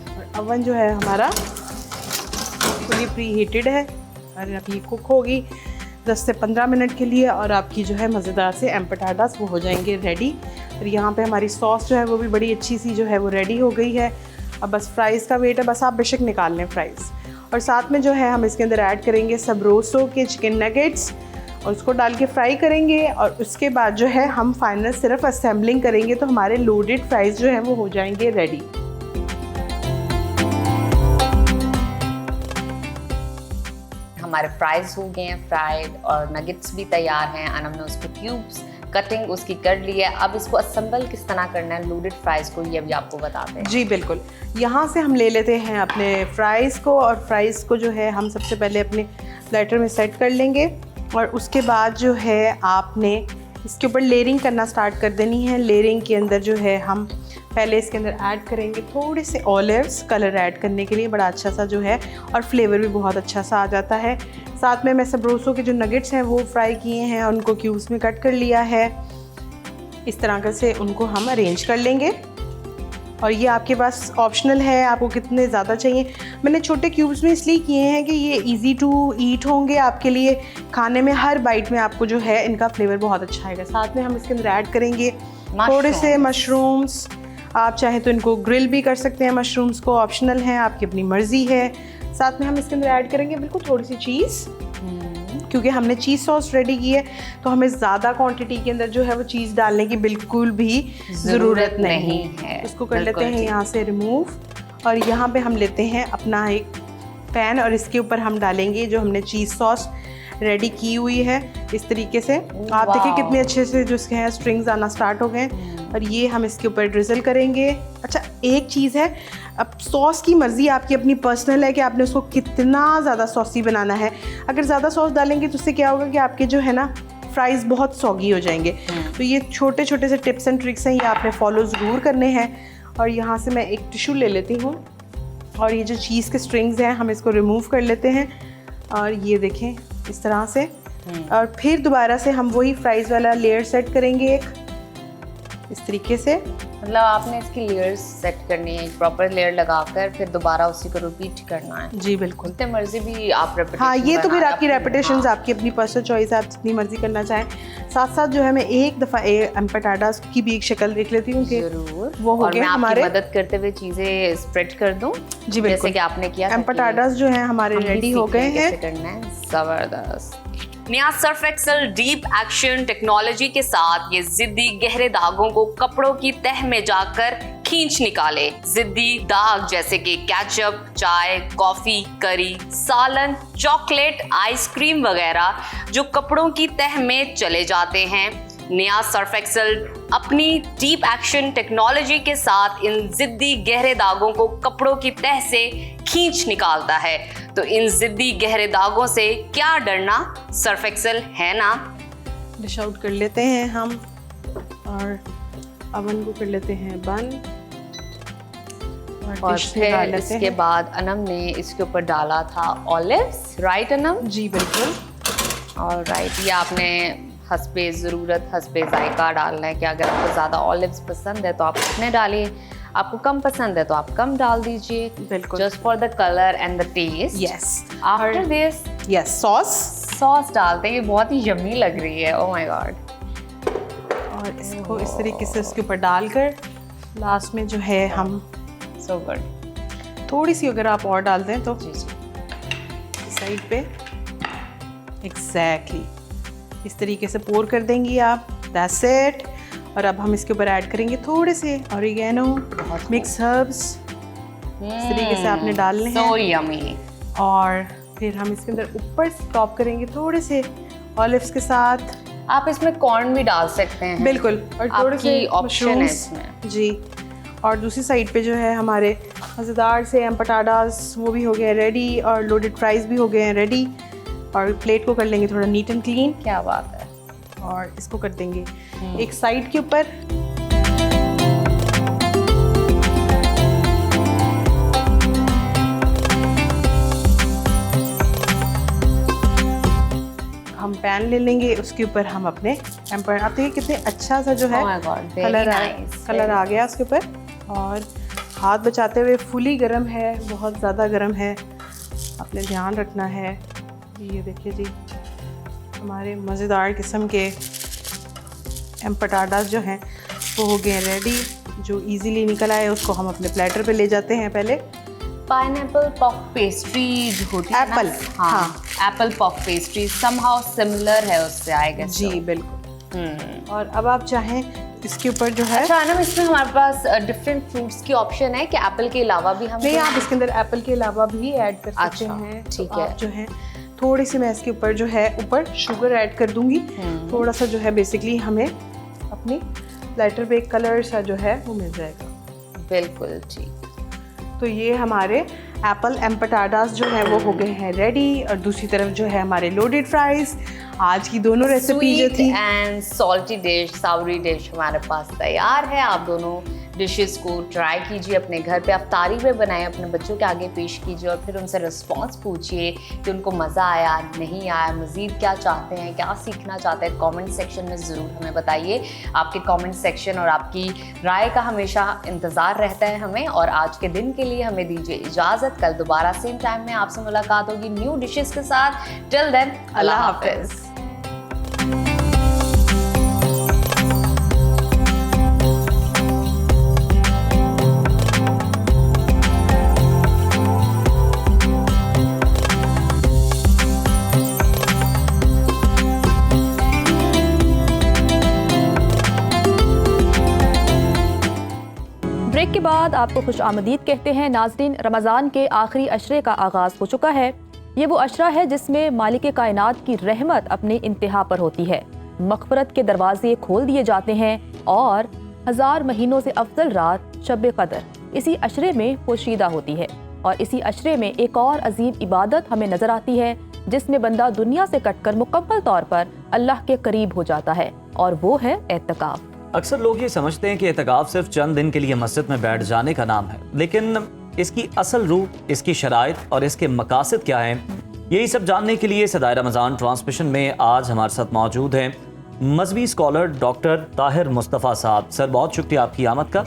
और अवन जो है हमारा फुली प्री हीटेड है और अब ये कुक होगी 10 से 15 मिनट के लिए और आपकी जो है मज़ेदार से एम्पटाडास वो हो जाएंगे रेडी। और यहाँ पे हमारी सॉस जो है वो भी बड़ी अच्छी सी जो है वो रेडी हो गई है। अब बस फ्राइज़ का वेट है, बस आप बेशक निकाल लें फ्राइज़। और साथ में जो है हम इसके अंदर ऐड करेंगे सबरोसो के चिकन नगेट्स और उसको डाल के फ्राई करेंगे। और उसके बाद जो है हम फाइनल सिर्फ असेंबलिंग करेंगे तो हमारे लोडेड फ्राइज़ जो है वो हो जाएंगे रेडी। हमारे फ्राइज हो गए हैं फ्राइड और नगेट्स भी तैयार हैं। और हमने उसको क्यूब्स कटिंग उसकी कर ली है। अब इसको असेंबल किस तरह करना है लोडेड फ्राइज को, ये भी आपको बताते हैं। जी बिल्कुल। यहाँ से हम ले लेते हैं अपने फ्राइज़ को और फ्राइज़ को जो है हम सबसे पहले अपने प्लेटर में सेट कर लेंगे और उसके बाद जो है आपने इसके ऊपर लेयरिंग करना स्टार्ट कर देनी है। लेयरिंग के अंदर जो है हम पहले इसके अंदर ऐड करेंगे थोड़े से ऑलिव्स, कलर ऐड करने के लिए बड़ा अच्छा सा जो है और फ्लेवर भी बहुत अच्छा सा आ जाता है। साथ में मैं सबरोसो के जो नगेट्स हैं वो फ्राई किए हैं और उनको क्यूब्स में कट कर लिया है। इस तरह से उनको हम अरेंज कर लेंगे और ये आपके पास ऑप्शनल है आपको कितने ज़्यादा चाहिए। मैंने छोटे क्यूब्स में इसलिए किए हैं कि ये इजी टू ईट होंगे आपके लिए, खाने में हर बाइट में आपको जो है इनका फ्लेवर बहुत अच्छा आएगा। साथ में हम इसके अंदर ऐड करेंगे थोड़े से मशरूम्स। आप चाहें तो इनको ग्रिल भी कर सकते हैं, मशरूम्स को ऑप्शनल है, आपकी अपनी मर्ज़ी है। साथ में हम इसके अंदर ऐड करेंगे बिल्कुल थोड़ी सी चीज़, क्योंकि हमने चीज़ सॉस रेडी की है तो हमें ज़्यादा क्वांटिटी के अंदर जो है वो चीज़ डालने की बिल्कुल भी ज़रूरत नहीं है। इसको कर लेते हैं यहाँ से रिमूव और यहाँ पे हम लेते हैं अपना एक पैन और इसके ऊपर हम डालेंगे जो हमने चीज़ सॉस रेडी की हुई है। इस तरीके से आप देखिए कितने अच्छे से जो इसके हैं स्ट्रिंग्स आना स्टार्ट हो गए। और ये हम इसके ऊपर ड्रिजल करेंगे। अच्छा, एक चीज़ है, अब सॉस की मर्ज़ी आपकी अपनी पर्सनल है कि आपने उसको कितना ज़्यादा सॉसी बनाना है। अगर ज़्यादा सॉस डालेंगे तो उससे क्या होगा कि आपके जो है ना फ्राइज़ बहुत सॉगी हो जाएंगे। तो ये छोटे छोटे से टिप्स एंड ट्रिक्स हैं, ये आपने फॉलो ज़रूर करने हैं। और यहाँ से मैं एक टिशू ले लेती हूँ और ये जो चीज़ के स्ट्रिंग्स हैं हम इसको रिमूव कर लेते हैं। और ये देखें इस तरह से, और फिर दोबारा से हम वही फ्राइज़ वाला लेयर सेट करेंगे एक इस तरीके से। मतलब आपने इसकी लेयर्स सेट करनी है, प्रॉपर लेयर लगाकर फिर दोबारा उसी को रिपीट करना है। जी बिल्कुल, जितने मर्जी भी आप रेपिटेशन। हाँ, ये तो फिर आपकी रेपिटेशंस, हाँ। आपकी अपनी पर्सनल चॉइस है, आप जितनी मर्जी करना चाहें। साथ साथ जो है मैं एक दफ़ा एम्पेटाडास की भी एक शक्ल देख लेती हूँ कि जरूर वो हो और गए मैं आपकी हमारे। मदद करते हुए चीजें स्प्रेड कर दूं जी बिल्कुल, जैसे कि आपने किया था। एम्पेटाडास जो है हमारे हम भी रेडी हो सीख गए रहे हैं। कैसे करना है। जबरदस्त। नया Surf Excel deep action technology के साथ ये जिद्दी गहरे दागों को कपड़ों की तह में जाकर खींच निकाले। जिद्दी दाग जैसे कि केचप, चाय, कॉफी, करी, सालन, चॉकलेट, आइसक्रीम वगैरह जो कपड़ों की तह में चले जाते हैं। नया सर्फ एक्सेल अपनी डीप एक्शन टेक्नोलॉजी के साथ इन जिद्दी गहरे दागों को कपड़ों की तह से खींच निकालता है। तो इन जिद्दी गहरे दागों से क्या डरना, सर्फ एक्सेल है ना। डिश आउट कर लेते हैं हम और अवन को कर लेते हैं बंद और डिश में डाल फिर लेते इसके हैं। बाद अनम ने इसके ऊपर डाला था ऑलिव्स, राइट अनम? जी बिल्कुल, और राइट, ये आपने हस्बे ज़रूरत हस्बे जायका डालना है कि अगर आपको ज़्यादा ऑलिव्स पसंद है तो आप उतने डालिए, आपको कम पसंद है तो आप कम डाल दीजिए। बिल्कुल। Just for the colour and the taste. Yes. After this yes, sauce sauce डालते हैं। ये बहुत ही यम्मी लग रही है। Oh my God. और इसको इस तरीके से उसके ऊपर डालकर लास्ट में जो है हम सो गुड। थोड़ी सी अगर आप और डाल दें तो जी जी। साइड पे एग्जैक्टली इस तरीके से पोर कर देंगी आप। That's it. और अब हम इसके ऊपर ऐड करेंगे थोड़े से ऑरिगेनो, मिक्स हर्ब्स, इस तरीके से आपने डालने हैं। So yummy. और फिर हम इसके अंदर ऊपर से टॉप करेंगे थोड़े से ऑलिव्स के साथ। आप इसमें कॉर्न भी डाल सकते हैं। बिल्कुल, और थोड़े से आपकी ऑप्शन है mushrooms। इसमें। जी। और दूसरी साइड पे जो है हमारे मज़ेदार से एम्पेटाडास वो भी हो गए रेडी, और लोडेड फ्राइज़ भी हो गए हैं रेडी। और प्लेट को कर लेंगे थोड़ा नीट एंड क्लीन, क्या बात है। और इसको कर देंगे एक साइड के ऊपर। हम पैन ले लेंगे, उसके ऊपर हम अपने एम्पर, आप देखिए कितने अच्छा सा जो है Oh my God, very colour nice, colour very आ गया उसके ऊपर। और हाथ बचाते हुए, फुली गर्म है, बहुत ज़्यादा गर्म है, आपने ध्यान रखना है। ये देखिए जी, हमारे मज़ेदार किस्म के एम्पेटाडास जो हैं वो हो गए रेडी। जो इजीली निकल आए उसको हम अपने प्लेटर पे ले जाते हैं। पहले पाइनएप्पल पफ पेस्ट्री जो होती है ना, Apple, हाँ, Apple puff pastry somehow similar है उससे, आई गेस। जी बिल्कुल। और अब आप चाहें इसके ऊपर जो है, अच्छा ना, इसमें हमारे पास डिफरेंट फ्रूट्स की ऑप्शन है कि एप्पल के अलावा भी हम नहीं, आप इसके अंदर एप्पल के अलावा भी ऐड कर सकते अच्छा, हैं। ठीक तो है। आप जो है थोड़ी सी मैं इसके ऊपर जो है ऊपर शुगर ऐड कर दूंगी। थोड़ा सा जो है बेसिकली हमें अपनी प्लेटर पे एक कलर सा जो है वो मिल जाएगा। बिल्कुल ठीक। तो ये हमारे एप्पल एम्पेटाडास जो है वो हो गए हैं रेडी। और दूसरी तरफ जो है हमारे लोडेड फ्राइज, आज की दोनों रेसिपी जो थी and salty dish, Sawari dish हमारे पास तैयार है। आप दोनों डिशेस को ट्राई कीजिए अपने घर पे, अफ्तारी पे बनाएं, अपने बच्चों के आगे पेश कीजिए और फिर उनसे रिस्पांस पूछिए कि उनको मज़ा आया, नहीं आया, मज़ीद क्या चाहते हैं, क्या सीखना चाहते हैं। कमेंट सेक्शन में ज़रूर हमें बताइए। आपके कमेंट सेक्शन और आपकी राय का हमेशा इंतज़ार रहता है हमें। और आज के दिन के लिए हमें दीजिए इजाज़त। कल दोबारा सेम टाइम में आपसे मुलाकात होगी न्यू डिशेस के साथ। टिल देन, अल्लाह हाफ़िज़। ब्रेक के बाद आपको खुश आमदीद कहते हैं। नाज़रीन, रमज़ान के आखिरी अशरे का आगाज़ हो चुका है। ये वो अशरा है जिसमें मालिक कायनात की रहमत अपनी इंतहा पर होती है। मग़फ़िरत के दरवाजे खोल दिए जाते हैं और 1000 महीनों से अफजल रात शब कदर इसी अशरे में पोशीदा होती है। और इसी अशरे में एक और अजीम इबादत हमें नजर आती है जिसमें बंदा दुनिया से कटकर मुकम्मल तौर पर अल्लाह के करीब हो जाता है, और वो है एतकाफ। अक्सर लोग ये समझते हैं कि एतकाफ सिर्फ चंद दिन के लिए मस्जिद में बैठ जाने का नाम है, लेकिन इसकी असल रूह, इसकी शराइत और इसके मकासद क्या हैं, यही सब जानने के लिए सदाए रमज़ान ट्रांसमिशन में आज हमारे साथ मौजूद हैं मजहबी स्कॉलर डॉक्टर ताहिर मुस्तफ़ा साहब। सर, बहुत शुक्रिया आपकी आमद का।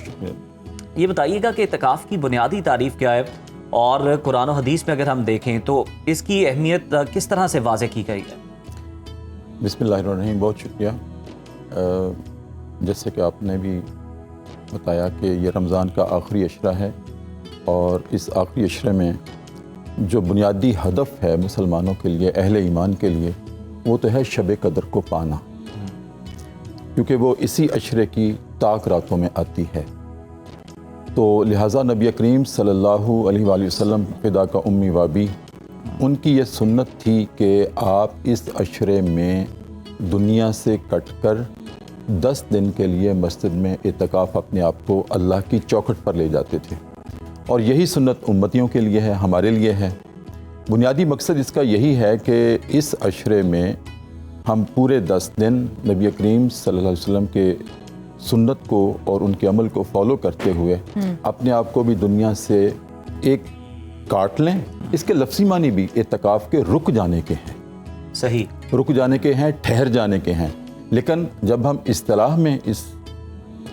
ये बताइएगा कि एतकाफ़ की बुनियादी तारीफ़ क्या है, और कुरान और हदीस में अगर हम देखें तो इसकी अहमियत किस तरह से वाज़ेह की गई है? बिस्मिल्लाहिर्रहमानिर्रहीम, बहुत शुक्रिया। जैसे कि आपने भी बताया कि ये रमज़ान का आखिरी अशरा है, और इस आखिरी अशरे में जो बुनियादी हदफ है मुसलमानों के लिए, अहले ईमान के लिए, वो तो है शब कदर को पाना, क्योंकि वो इसी अशरे की ताक रातों में आती है। तो लिहाजा नबी करीम सल्लल्लाहु अलैहि वसल्लम फिदा का उम्मी वाबी, उनकी ये सुन्नत थी कि आप इस अशरे में दुनिया से कटकर 10 दिन के लिए मस्जिद में इत्काफ़ अपने आप को अल्लाह की चौखट पर ले जाते थे। और यही सुन्नत उम्मतियों के लिए है, हमारे लिए है। बुनियादी मकसद इसका यही है कि इस अशरे में हम पूरे 10 दिन नबी करीम सल्लल्लाहु अलैहि वसल्लम के सुन्नत को और उनके अमल को फॉलो करते हुए अपने आप को भी दुनिया से एक काट लें। इसके लफ्ज़ी मानी भी इत्काफ़ के रुक जाने के हैं, सही, रुक जाने के हैं, ठहर जाने के हैं। लेकिन जब हम इस्तिलाह में इस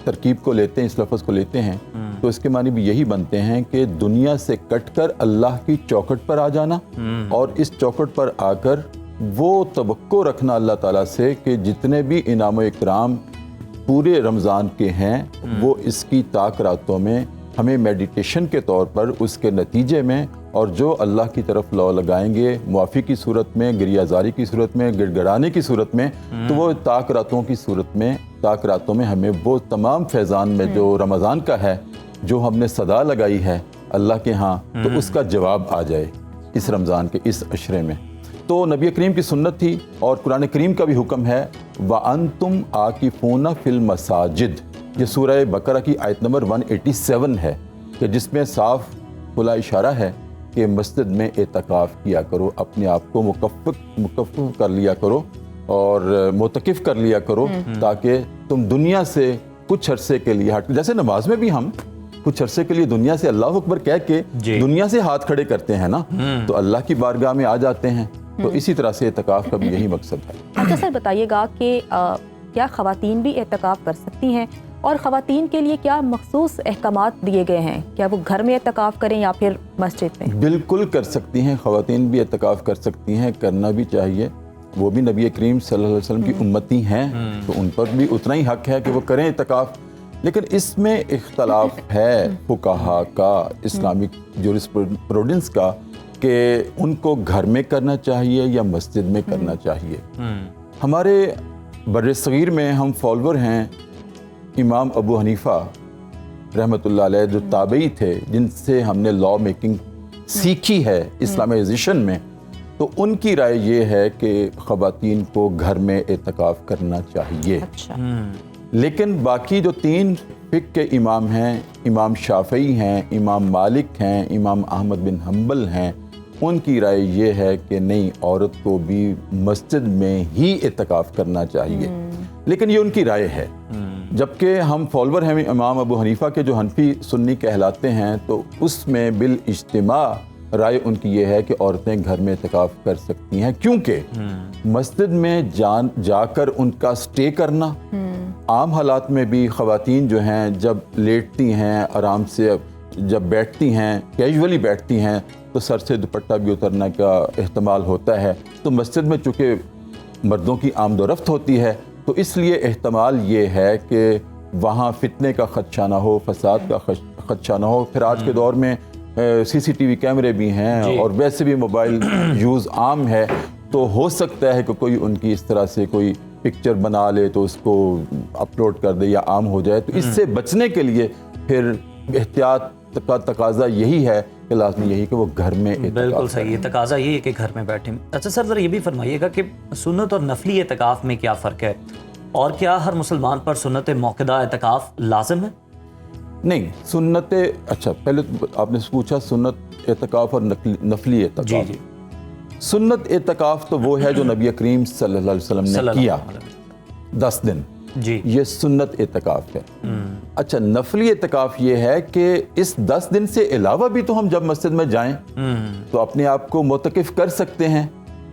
तरकीब को लेते हैं, इस लफ्ज़ को लेते हैं, तो इसके मानी भी यही बनते हैं कि दुनिया से कटकर अल्लाह की चौखट पर आ जाना, और इस चौखट पर आकर वो तवक्को रखना अल्लाह ताला से कि जितने भी इनाम व इकराम पूरे रमज़ान के हैं वो इसकी ताक रातों में हमें मेडिटेशन के तौर पर उसके नतीजे में, और जो अल्लाह की तरफ लौ लगाएंगे मुआफ़ी की सूरत में, गिरियाजारी की सूरत में, गिड़गड़ाने की सूरत में, तो वो ताक रातों की सूरत में, ताक रातों में हमें वो तमाम फैज़ान में जो रमज़ान का है, जो हमने सदा लगाई है अल्लाह के यहाँ, तो उसका जवाब आ जाए इस रमज़ान के इस अशरे में। तो नबी करीम की सुन्नत थी, और कुरान करीम का भी हुक्म है, व अंतुम आकिफूना फिल मसाजिद, ये सूरह बकरा की आयत नंबर 187 है, कि जिसमें साफ खुला इशारा है कि मस्जिद में एतकाफ़ किया करो, अपने आप को मुकफ़्फ़ कर लिया करो और मुतकिफ़ कर लिया करो, ताकि तुम दुनिया से कुछ अरसे के लिए हट, जैसे नमाज में भी हम कुछ अरसे के लिए दुनिया से अल्लाह अकबर कह के दुनिया से हाथ खड़े करते हैं ना, तो अल्लाह की बारगाह में आ जाते हैं। तो इसी तरह से एतकाफ़ का भी यही मकसद है। अच्छा सर, बताइएगा कि क्या ख़वातीन भी एतकाफ़ कर सकती हैं, और ख़वातीन के लिए क्या मखसूस अहकामात दिए गए हैं? क्या वो घर में एतकाफ़ करें या फिर मस्जिद में? बिल्कुल कर सकती हैं, ख़वातीन भी एतकाफ़ कर सकती हैं, करना भी चाहिए। वो भी नबी करीम सल्लल्लाहु अलैहि वसल्लम की उम्मती हैं, तो उन पर भी उतना ही हक़ है कि वो करें एतकाफ़। लेकिन इसमें इख्तलाफ है फुकाहा का, इस्लामिक जूरिस्प्रूडेंस का, कि उनको घर में करना चाहिए या मस्जिद में करना चाहिए। हमारे बर्र-ए-सग़ीर में हम फॉलोवर हैं इमाम अबू हनीफ़ा रहमतुल्लाह अलैह, जो ताबई थे, जिनसे हमने लॉ मेकिंग सीखी है इस्लामाइजेशन में। तो उनकी राय ये है कि ख़वातीन को घर में एतकाफ़ करना चाहिए। अच्छा। लेकिन बाकी जो 3 फ़िक़्ह के इमाम हैं, इमाम शाफ़ई हैं, इमाम मालिक हैं, इमाम अहमद बिन हम्बल हैं, उनकी राय ये है कि नहीं, औरत को भी मस्जिद में ही एतकाफ़ करना चाहिए। लेकिन ये उनकी राय है, जबकि हम फॉलोवर हैं इमाम अबू हनीफ़ा के, जो हनफी सुन्नी कहलाते हैं, तो उसमें बिल इज्तिमा राय उनकी ये है कि औरतें घर में एतकाफ़ कर सकती हैं, क्योंकि मस्जिद में जाकर उनका स्टे करना, आम हालात में भी ख़वातीन जो हैं जब लेटती हैं आराम से, जब बैठती हैं कैजुअली बैठती हैं, तो सर से दुपट्टा भी उतरने का एहतमाल होता है। तो मस्जिद में चूँकि मर्दों की आमदोरफ्त होती है, तो इसलिए एहतमाल ये है कि वहाँ फितने का ख़दशा ना हो, फसाद का ख़दशा ना हो। फिर आज के दौर में CCTV कैमरे भी हैं, और वैसे भी मोबाइल यूज़ आम है, तो हो सकता है कि कोई उनकी इस तरह से कोई पिक्चर बना ले तो उसको अपलोड कर दे या आम हो जाए। तो इससे बचने के लिए फिर एहतियात का तकाजा यही है कि लाजमी यही कि वो घर में। बिल्कुल सही है, तकाजा यही है कि घर में बैठें। अच्छा सर, ज़रा ये भी फरमाइएगा कि सुन्नत और नफली एतकाफ़ में क्या फ़र्क है? और क्या हर मुसलमान पर सुन्नत मौक़िदा एतकाफ़ लाजिम है? नहीं, सुन्नत, अच्छा पहले आपने पूछा सुन्नत एतकाफ़ और नफली एतकाफ़। जी जी। सुन्नत एतकाफ़ तो वो है जो नबी करीम सल्लल्लाहु अलैहि वसल्लम ने किया 10 दिन, जी, ये सुन्नत एतकाफ़ है। अच्छा, नफली एतकाफ़ ये है कि इस 10 दिन से अलावा भी तो हम जब मस्जिद में जाएं तो अपने आप को मुतकिफ़ कर सकते हैं,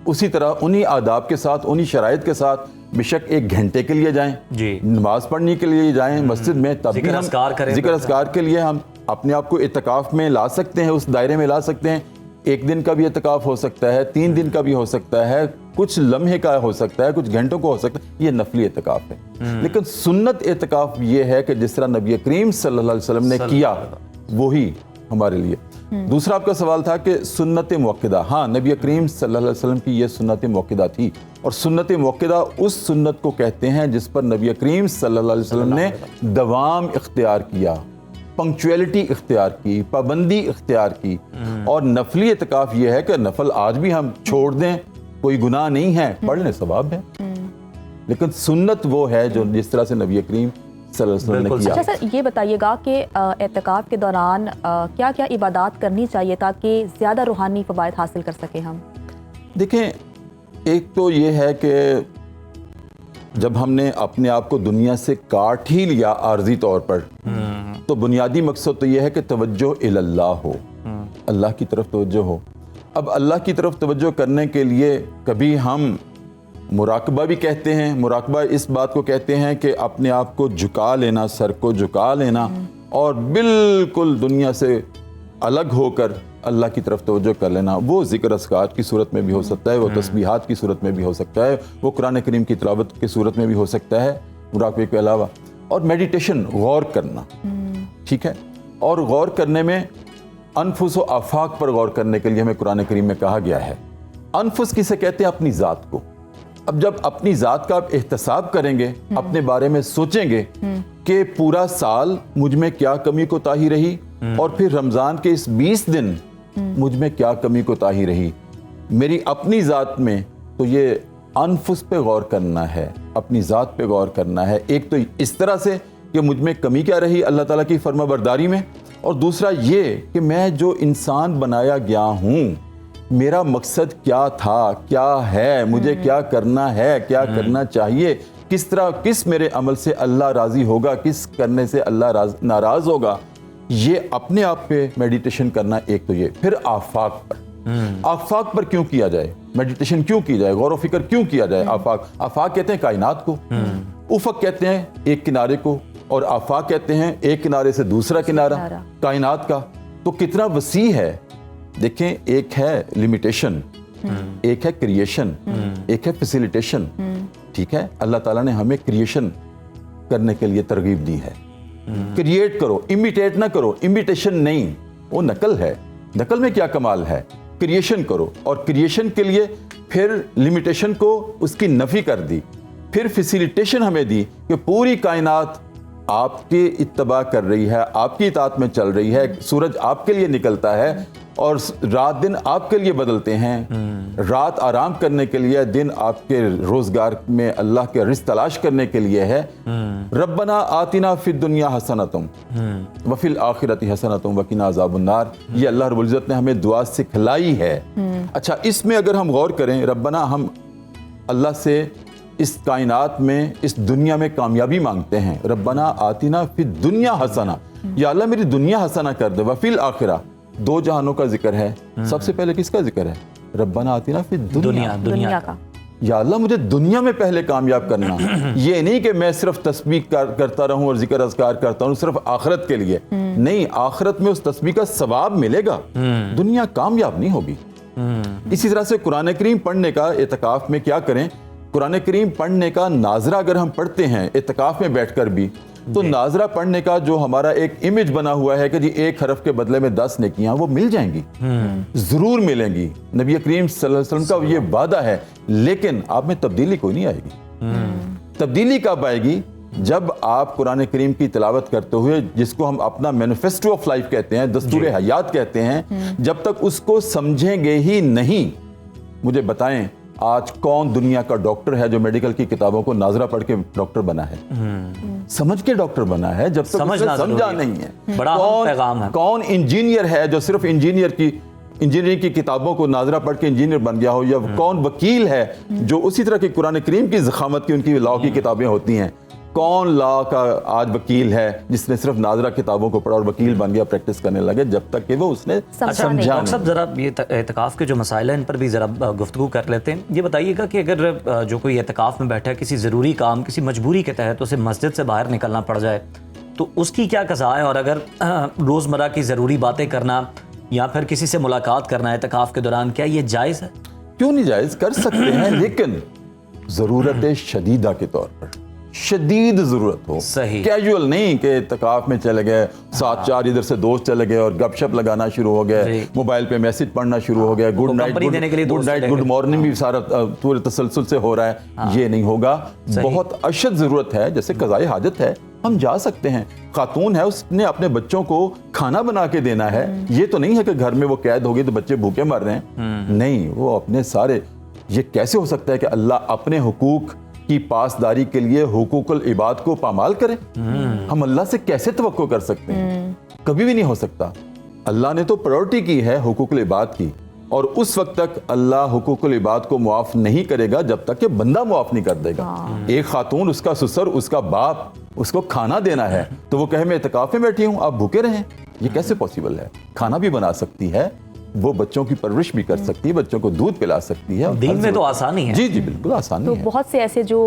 उसी तरह उन्हीं आदाब के साथ, उन्हीं शराइत के साथ, बेशक 1 घंटे के लिए जाएं, जी, नमाज पढ़ने के लिए जाएं मस्जिद में, तब भी ज़िक्र हम अस्कार करें, ज़िक्र अस्कार के लिए हम अपने आप को एतकाफ़ में ला सकते हैं, उस दायरे में ला सकते हैं। 1 दिन का भी एतकाफ़ हो सकता है, 3 दिन का भी हो सकता है, कुछ लम्हे का हो सकता है, कुछ घंटों का हो सकता है, ये नफली एतकाफ़ है। लेकिन सुन्नत एतकाफ़ ये है कि जिस तरह नबी करीम सल्लल्लाहु अलैहि वसल्लम ने किया वही हमारे लिए। दूसरा आपका सवाल था कि सुन्नत मुअक्किदा, हाँ, नबी करीम सल्लल्लाहु अलैहि वसल्लम की ये सुन्नत मुअक्किदा थी, और सुन्नत मुअक्किदा उस सुन्नत को कहते हैं जिस पर नबी करीम सल्लल्लाहु अलैहि वसल्लम ने दवाम इख्तियार किया, पंक्चुअलिटी इख्तियार की, पाबंदी इख्तियार की। और नफली एतकाफ़ ये है कि नफल आज भी हम छोड़ दें, कोई गुनाह नहीं है, पढ़ लें सवाब है। लेकिन सुन्नत वो है जो जिस तरह से नबी करीम सल्लल्लाहु अलैहि वसल्लम ने किया। अच्छा सर, ये बताइएगा कि एतकाफ़ के दौरान क्या क्या इबादत करनी चाहिए ताकि ज़्यादा रूहानी फ़वाइद हासिल कर सकें हम? देखें, एक तो ये है कि जब हमने अपने आप को दुनिया से काट ही लिया आर्जी तौर पर, तो बुनियादी मकसद तो ये है कि तवज्जो इल्लल्लाह हो, अल्लाह की तरफ तवज्जो हो। अब अल्लाह की तरफ तवज्जो करने के लिए कभी हम मुराकबा भी कहते हैं, मुराकबा इस बात को कहते हैं कि अपने आप को झुका लेना, सर को झुका लेना और बिल्कुल दुनिया से अलग होकर अल्लाह की तरफ तवज्जो कर लेना। वो ज़िक्र अस्कार की सूरत में भी हो सकता है, वो तस्बीहात की सूरत में भी हो सकता है, वो कुरान करीम की तिलावत की सूरत में भी हो सकता है मुराकबे के अलावा। और मेडिटेशन, गौर करना, ठीक है। और गौर करने में अनफुस व आफाक पर गौर करने के लिए हमें कुरान करीम में कहा गया है। अनफुस किसे कहते हैं? अपनी ज़ात को। अब जब अपनी ज़ात का आप एहतसाब करेंगे, अपने बारे में सोचेंगे कि पूरा साल मुझ में क्या कमी कोताही रही, और फिर रमज़ान के इस 20 दिन मुझ में क्या कमी कोताही रही मेरी अपनी ज़ात में, तो ये अनफुस पे गौर करना है, अपनी ज़ात पे गौर करना है। एक तो इस तरह से कि मुझ में कमी क्या रही अल्लाह ताला की फर्माबरदारी में, और दूसरा ये कि मैं जो इंसान बनाया गया हूँ, मेरा मकसद क्या था, क्या है, मुझे क्या करना है, क्या करना चाहिए, किस तरह, किस मेरे अमल से अल्लाह राज़ी होगा, किस करने से अल्लाह नाराज़ होगा, ये अपने आप पे मेडिटेशन करना। एक तो ये, फिर आफाक पर, आफाक पर क्यों किया जाए मेडिटेशन, क्यों की जाए, गौर व फिक्र क्यों किया जाए। आफाक कहते हैं कायनात को, उफक कहते हैं एक किनारे को, और आफाक कहते हैं एक किनारे से दूसरा किनारा कायनात का। तो कितना वसी है। देखें, एक है लिमिटेशन, एक है क्रिएशन, एक है फैसिलिटेशन, ठीक है। अल्लाह ताला ने हमें क्रिएशन करने के लिए तरगीब दी है। क्रिएट करो, इमिटेट ना करो, इमिटेशन नहीं, वो नकल है। नकल में क्या कमाल है? क्रिएशन करो, और क्रिएशन के लिए फिर लिमिटेशन को उसकी नफी कर दी, फिर फैसिलिटेशन हमें दी कि पूरी कायनात आपकी इत्तबा कर रही है, आपकी इताअत में चल रही है। सूरज आपके लिए निकलता है और रात दिन आपके लिए बदलते हैं। रात आराम करने के लिए, दिन आपके रोजगार में अल्लाह के रिज़्क़ तलाश करने के लिए है। रब्बना आतिना फिद दुनिया हसनतुम व फिल आखिरति हसनतुम व किना अज़ाबुन्नार, ये अल्लाह रब्बुल इज़्ज़त ने हमें दुआ सिखलाई है। अच्छा, इसमें अगर हम गौर करें, रब्बना, हम अल्लाह से इस कायनात में, इस दुनिया में कामयाबी मांगते हैं। रब्बना आतिना फिद दुनिया हसना, या अल्लाह मेरी दुनिया हसना कर दे। वफिल आखिरा, 2 जहानों का जिक्र है। सबसे पहले किसका जिक्र है? रब्बना आतिना फिद दुनिया का। या अल्लाह मुझे दुनिया में पहले कामयाब करना। ये नहीं कि मैं सिर्फ तस्बीह करता रहूं और जिक्र अज़कार करता हूं सिर्फ आखिरत के लिए। नहीं, आखिरत में उस तस्बीह का सवाब मिलेगा, दुनिया कामयाब नहीं होगी। इसी तरह से कुरान करीम पढ़ने का, एतकाफ में क्या करें, कुरान करीम पढ़ने का नाजरा अगर हम पढ़ते हैं एतकाफ में बैठकर भी, तो नाजरा पढ़ने का जो हमारा एक इमेज बना हुआ है कि जी 1 हरफ के बदले में 10 नेकियां, वो मिल जाएंगी, जरूर मिलेंगी। नबी करीम सल्लल्लाहु अलैहि वसल्लम का ये वादा है। लेकिन आप में तब्दीली कोई नहीं आएगी। तब्दीली कब आएगी? जब आप कुरान करीम की तिलावत करते हुए, जिसको हम अपना मैनिफेस्टो ऑफ लाइफ कहते हैं, दस्तूर हयात कहते हैं, जब तक उसको समझेंगे ही नहीं, मुझे बताएं आज कौन दुनिया का डॉक्टर है जो मेडिकल की किताबों को नाजरा पढ़ के डॉक्टर बना है? समझ के डॉक्टर बना है, जब तक समझना उसने समझा जरूरी है। नहीं है। बड़ा अहम पैगाम है। कौन इंजीनियर है जो सिर्फ इंजीनियरिंग की किताबों को नाजरा पढ़ के इंजीनियर बन गया हो, या कौन वकील है जो उसी तरह की कुरान करीम की ज़खामत की उनकी लॉ की किताबें होती हैं, कौन लॉ का आज वकील है जिसने सिर्फ नाजरा किताबों को पढ़ा और वकील बन गया, प्रैक्टिस करने लगे, जब तक कि वो उसने समझा नहीं। डॉक्टर साहब ज़रा ये एतकाफ़ के जो मसाइल हैं इन पर भी ज़रा गुफ्तगू कर लेते हैं। ये बताइएगा कि अगर जो कोई एतकाफ़ में बैठा है, किसी ज़रूरी काम, किसी मजबूरी के तहत उसे मस्जिद से बाहर निकलना पड़ जाए तो उसकी क्या कज़ा है? और अगर रोज़मर्रा की ज़रूरी बातें करना या फिर किसी से मुलाकात करना है एतकाफ़ के दौरान, क्या ये जायज़ है? क्यों नहीं जायज़? कर सकते हैं, लेकिन ज़रूरत शदीदा के तौर पर, शदीद ज़रूरत हो, सही, कैजुअल नहीं कि इत्तकाफ में चले गए, साथ चार इधर से दोस्त चले गए और गपशप लगाना शुरू हो गए, मोबाइल पे मैसेज पढ़ना शुरू हो गया, गुड नाइट गुड मॉर्निंग भी सारा पूरे तसलसल से हो रहा है। ये नहीं होगा। बहुत अशद ज़रूरत है, जैसे क़ज़ाए हाजत है, हम जा सकते हैं। खातून है, उसने अपने बच्चों को खाना बना के देना है। ये तो नहीं है कि घर में वो कैद हो गई तो बच्चे भूखे मर रहे हैं, नहीं, वो अपने सारे, ये कैसे हो सकता है कि अल्लाह अपने हुकूक की पासदारी के लिए हुकूकुल इबाद को पामाल करें? हम अल्लाह से कैसे तवक्को कर सकते हैं? कभी भी नहीं हो सकता। अल्लाह ने तो प्रायोरिटी की है हुकूकुल इबाद की, और उस वक्त तक अल्लाह हुकूकुल इबाद को मुआफ नहीं करेगा जब तक कि बंदा मुआफ नहीं कर देगा। एक खातून, उसका ससुर, उसका बाप उसको खाना देना है तो वो कहे मैं इत्तिकाफ में बैठी हूँ, आप भूखे रहें, ये कैसे पॉसिबल है? खाना भी बना सकती है, वो बच्चों की परवरिश भी कर सकती है, बच्चों को दूध पिला सकती है। दीन में तो आसानी है। जी जी बिल्कुल आसानी तो है। बहुत से ऐसे जो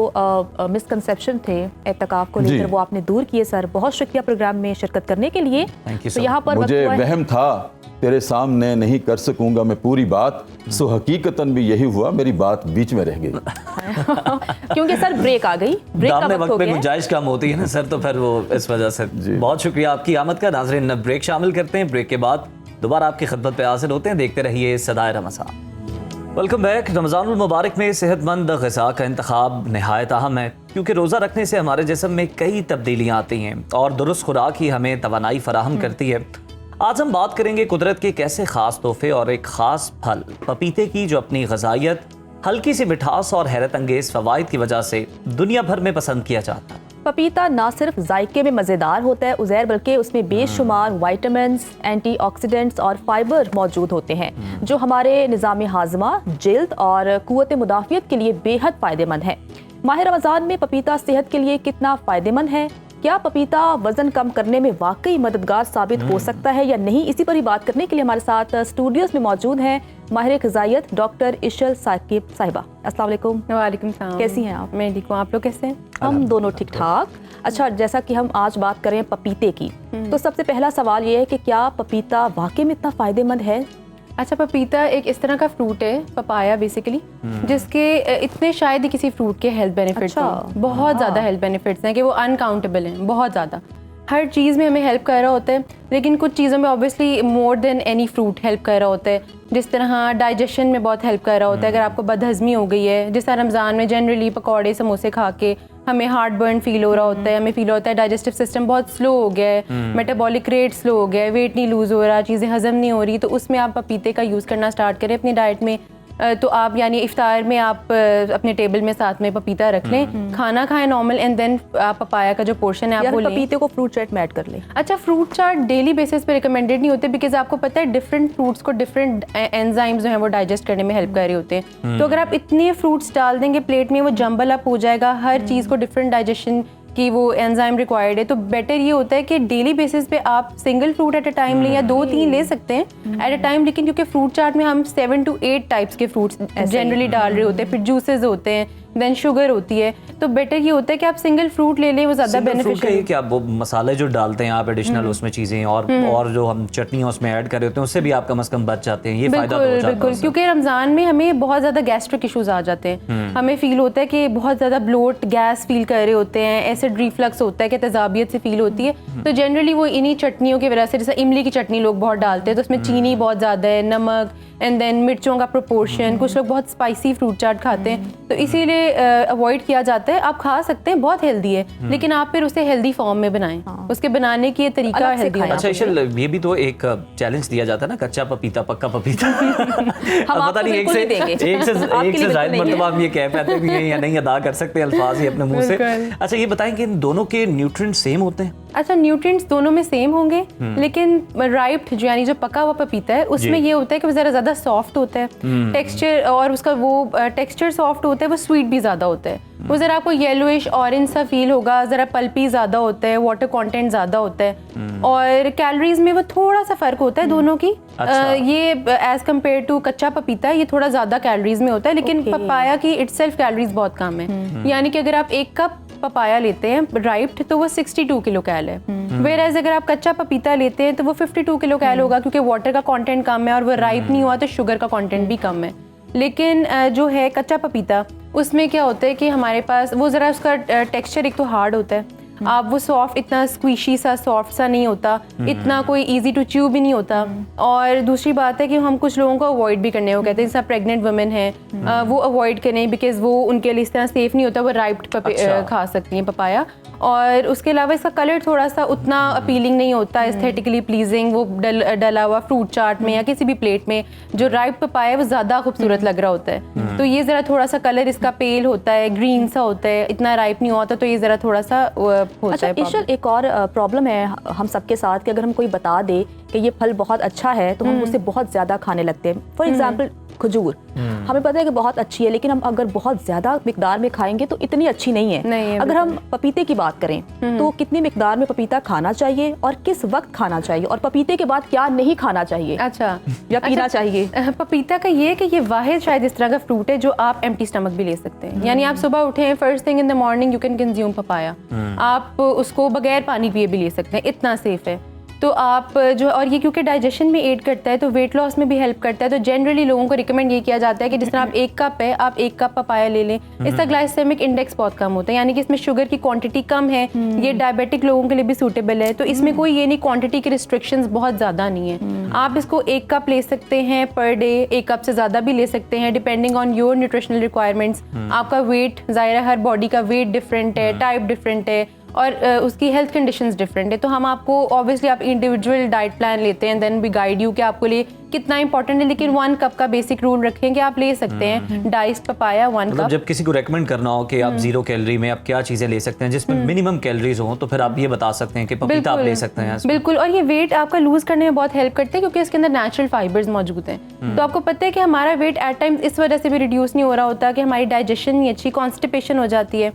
मिसकंसेप्शन थे एतकाफ को लेकर, वो आपने दूर किए सर। बहुत शुक्रिया प्रोग्राम में शिरकत करने के लिए। तो यहाँ पर मुझे वहम था तेरे सामने नहीं कर सकूंगा मैं पूरी बात, सो हकीकतन भी यही हुआ, मेरी बात बीच में रह गई। क्योंकि सर ब्रेक आ गई, ब्रेक का वक्त हो में गया। गुंजाइश कम होती है ना सर, तो फिर वो इस वजह से। बहुत शुक्रिया आपकी आमद का। नाज़रीन, ब्रेक शामिल करते हैं, ब्रेक के बाद दोबारा आपकी खिदमत पे हाजिर होते हैं। देखते रहिए सदाए रमज़ान। Welcome back. रमज़ानुल मुबारक में सेहतमंद ग़िज़ा का इंतखाब नहायत अहम है, क्योंकि रोज़ा रखने से हमारे जिस्म में कई तब्दीलियाँ आती हैं और दुरुस्त खुराक ही हमें तवानाई फराहम करती है। आज हम बात करेंगे कुदरत के कैसे ख़ास तोहफे और एक ख़ास फल पपीते की, जो अपनी ग़ज़ाइयत, हल्की सी मिठास और हैरत अंगेज़ फ़वाइद की वजह से दुनिया भर में पसंद किया जाता है। पपीता ना सिर्फ जायके में मज़ेदार होता है उज़ैर, बल्कि उसमें बेशुमार विटामिन्स, एंटीऑक्सीडेंट्स और फाइबर मौजूद होते हैं, जो हमारे निज़ाम हाज़मा, जिल्द और क़ुव्वत मुदाफ़ियत के लिए बेहद फ़ायदेमंद है। माह रमज़ान में पपीता सेहत के लिए कितना फ़ायदेमंद है? क्या पपीता वज़न कम करने में वाकई मददगार साबित हो सकता है या नहीं? इसी पर ही बात करने के लिए हमारे साथ स्टूडियोज़ में मौजूद हैं माहिर ग़िज़ाइयत डॉक्टर इशल साकिब साहिबा। अस्सलाम वालेकुम। वालेकुम सलाम। कैसी हैं आप? मैं ठीक हूँ, आप लोग कैसे हैं? हम दोनों ठीक ठाक। अच्छा, जैसा कि हम आज बात करें पपीते की, तो सबसे पहला सवाल ये है कि क्या पपीता वाकई में इतना फ़ायदेमंद है? अच्छा, पपीता एक इस तरह का फ्रूट है, पपाया बेसिकली, जिसके इतने शायद ही किसी फ्रूट के हेल्थ बेनिफिट्स हैं। बहुत ज़्यादा हेल्थ बेनिफिट्स हैं कि वो अनकाउंटेबल हैं, बहुत ज़्यादा। हर चीज़ में हमें हेल्प कर रहा होता है, लेकिन कुछ चीज़ों में obviously more than any fruit help कर रहा होता है। जिस तरह डाइजेशन में बहुत हेल्प कर रहा होता है। अगर आपको बदहज़मी हो गई है, जिस तरह रमज़ान में जनरली पकौड़े समोसे खा के हमें हार्ट बर्न फील हो रहा होता है, हमें फील होता है डाइजेस्टिव सिस्टम बहुत स्लो हो गया है, मेटाबॉलिक रेट स्लो हो गया है, वेट नहीं लूज़ हो रहा, चीज़ें हज़म नहीं हो रही, तो उसमें आप पपीते का यूज़ करना स्टार्ट करें अपनी डाइट में। तो आप यानी इफ्तार में आप अपने टेबल में साथ में पपीता रख लें, खाना खाएं नॉर्मल, एंड देन आप पपाया का जो पोर्शन है आप वो लें। पपीते को फ्रूट चाट में ऐड कर लें। अच्छा, फ्रूट चाट डेली बेसिस पे रिकमेंडेड नहीं होते, बिकॉज आपको पता है डिफरेंट फ्रूट्स को डिफरेंट एंजाइम्स जो हैं वो डाइजेस्ट करने में हेल्प कर रहे होते हैं। तो अगर आप इतने फ्रूट्स डाल देंगे प्लेट में, वो जम्बल अप हो जाएगा, हर चीज़ को डिफरेंट डाइजेशन कि वो एंजाइम रिक्वायर्ड है। तो बेटर ये होता है कि डेली बेसिस पे आप single fruit at a time लें, या 2-3 ले सकते हैं एट अ टाइम, लेकिन क्योंकि फ्रूट चाट में हम 7 to 8 टाइप्स के फ्रूट्स जनरली डाल रहे होते हैं, फिर जूसेस होते हैं, देन शुगर होती है, तो बेटर ये होता है कि आप सिंगल फ्रूट ले लें, वो ज़्यादा बेनिफिशियल है। क्या वो मसाले जो डालते हैं आप एडिशनल उसमें चीज़ें और जो हम चटनियाँ उसमें ऐड कर रहे होते हैं, उससे भी आप कम से कम बच जाते हैं, ये फायदा तो हो जाता है। बिल्कुल, क्योंकि रमज़ान में हमें बहुत ज़्यादा गैस्ट्रिक इशूज़ आ जाते हैं, हमें फील होता है कि बहुत ज़्यादा ब्लोट गैस फील कर रहे होते हैं, एसिड रिफ्लक्स होता है कि तेज़ाबियत से फील होती है, तो जनरली वो इन्हीं चटनियों की वजह से, जैसे इमली की चटनी लोग बहुत डालते हैं तो उसमें चीनी बहुत ज़्यादा है, नमक, एंड देन मिर्चों का प्रोपोर्शन, कुछ लोग बहुत स्पाइसी फ्रूट चाट खाते हैं, तो इसीलिए अवॉइड किया जाता है। आप खा सकते हैं, बहुत हेल्दी है, लेकिन आप फिर उसे हेल्दी फॉर्म में बनाएं। उसके बनाने की तरीका अलग से हेल्दी खाएं। होना अच्छा चाहिए। ईशल, ये भी तो एक चैलेंज दिया जाता है ना, कच्चा पपीता पक्का पपीता। अब आपको पता नहीं बिल्कुल नहीं देंगे। एक से आपके लिए जायद बिल्कुल नहीं मरतबा हम ये कह पाते भी हैं या नहीं अदा कर सकते अल्फाज ही अपने मुंह से। बिल्कुल। अच्छा ये बताएं कि इन दोनों के न्यूट्रिएंट सेम होते हैं? अच्छा, न्यूट्रिएंट्स दोनों में सेम होंगे, लेकिन राइप्ड जो यानी जो पका हुआ पपीता है उसमें जी। ये होता है कि वो ज़रा ज़्यादा सॉफ्ट होता है टेक्सचर, और उसका वो टेक्सचर सॉफ्ट होता है, वो स्वीट भी ज़्यादा होता है। वो ज़रा आपको येलोइश ऑरेंज सा फील होगा, ज़रा पल्पी ज़्यादा होता है, वाटर कंटेंट ज़्यादा होता है, और कैलोरीज में वो थोड़ा सा फ़र्क होता है दोनों की। अच्छा। ये एज़ कम्पेयर टू कच्चा पपीता ये थोड़ा ज़्यादा कैलोरीज में होता है, लेकिन पपाया की इटसेल्फ कैलोरीज बहुत कम है। यानी कि अगर आप 1 कप पपाया लेते हैं राइप्ड तो वो 62 किलो कैल है, वेयर एज अगर आप कच्चा पपीता लेते हैं तो वो 52 किलो कैल होगा, क्योंकि वाटर का कंटेंट कम है और वो राइप नहीं हुआ तो शुगर का कंटेंट भी कम है। लेकिन जो है कच्चा पपीता, उसमें क्या होता है कि हमारे पास वो ज़रा उसका टेक्सचर एक तो हार्ड होता है, आप वो सॉफ्ट, इतना स्क्वीशी सा सॉफ्ट सा नहीं होता, इतना कोई इजी टू च्यू भी नहीं होता। और दूसरी बात है कि हम कुछ लोगों को अवॉइड भी करने को कहते हैं, जैसे प्रेग्नेंट वुमेन है वो अवॉइड करें, बिकॉज वो उनके लिए इस तरह सेफ नहीं होता, वो राइप्ड अच्छा। खा सकती हैं पपाया। और उसके अलावा इसका कलर थोड़ा सा उतना अपीलिंग नहीं होता, एस्थेटिकली प्लीजिंग, वो डला हुआ फ्रूट चाट में या किसी भी प्लेट में जो राइप पपाया है वो ज़्यादा खूबसूरत लग रहा होता है। तो ये ज़रा थोड़ा सा कलर इसका पेल होता है, ग्रीन सा होता है, इतना राइप नहीं होता, तो ये ज़रा थोड़ा सा होता अच्छा है। ईशल, एक और प्रॉब्लम है हम सबके साथ कि अगर हम कोई बता दे कि ये फल बहुत अच्छा है तो हम उसे बहुत ज़्यादा खाने लगते हैं। फॉर एग्जाम्पल खजूर, हमें पता है कि बहुत अच्छी है, लेकिन हम अगर बहुत ज़्यादा मिकदार में खाएंगे तो इतनी अच्छी नहीं है। नहीं है, अगर हम पपीते की बात करें तो कितनी मिकदार में पपीता खाना चाहिए और किस वक्त खाना चाहिए, और पपीते के बाद क्या नहीं खाना चाहिए अच्छा या पीना चाहिए? पपीता का ये है कि ये वाहिद शायद इस तरह का फ्रूट है जो आप एम्प्टी स्टमक भी ले सकते हैं। यानी आप सुबह उठे, first thing in the morning you can consume papaya, आप उसको बगैर पानी पिए भी ले सकते हैं, इतना सेफ है। तो आप जो, और ये क्योंकि डाइजेशन में एड करता है तो वेट लॉस में भी हेल्प करता है, तो जनरली लोगों को रिकमेंड ये किया जाता है कि जिस तरह आप 1 कप है, आप 1 कप पपाया ले लें। इसका ग्लाइसेमिक इंडेक्स बहुत कम होता है, यानी कि इसमें शुगर की क्वांटिटी कम है, ये डायबिटिक लोगों के लिए भी सूटेबल है। तो इसमें कोई ये नहीं, क्वांटिटी की रिस्ट्रिक्शंस बहुत ज़्यादा नहीं है। आप इसको 1 कप ले सकते हैं पर डे, 1 कप से ज़्यादा भी ले सकते हैं depending on your nutritional requirements. आपका वेट, ज़ाहिर है हर बॉडी का वेट डिफरेंट है, टाइप डिफरेंट है, और उसकी हेल्थ कंडीशंस डिफरेंट है। तो हम आपको ऑब्वियसली आप इंडिविजुअल डाइट प्लान लेते हैं, देन वी गाइड यू कि आपको लिए कितना इंपॉर्टेंट है, लेकिन 1 कप का बेसिक रूल रखें कि आप ले सकते हैं डाइस्ड पपाया 1 मतलब कप। जब किसी को रेकमेंड करना हो कि आप 0 कैलोरी में आप क्या चीजें ले सकते हैं जिसमें मिनिमम कैलोरीज हो, तो फिर आप ये बता सकते हैं कि पपीता आप ले सकते हैं इसमें। बिल्कुल, और ये वेट आपका लूज करने में बहुत हेल्प करते हैं क्योंकि इसके अंदर नेचुरल फाइबर्स मौजूद हैं। तो आपको पता है कि हमारा वेट एट टाइम्स इस वजह से भी रिड्यूस नहीं हो रहा होता कि हमारी डाइजेशन नहीं अच्छी, कॉन्स्टिपेशन हो जाती है।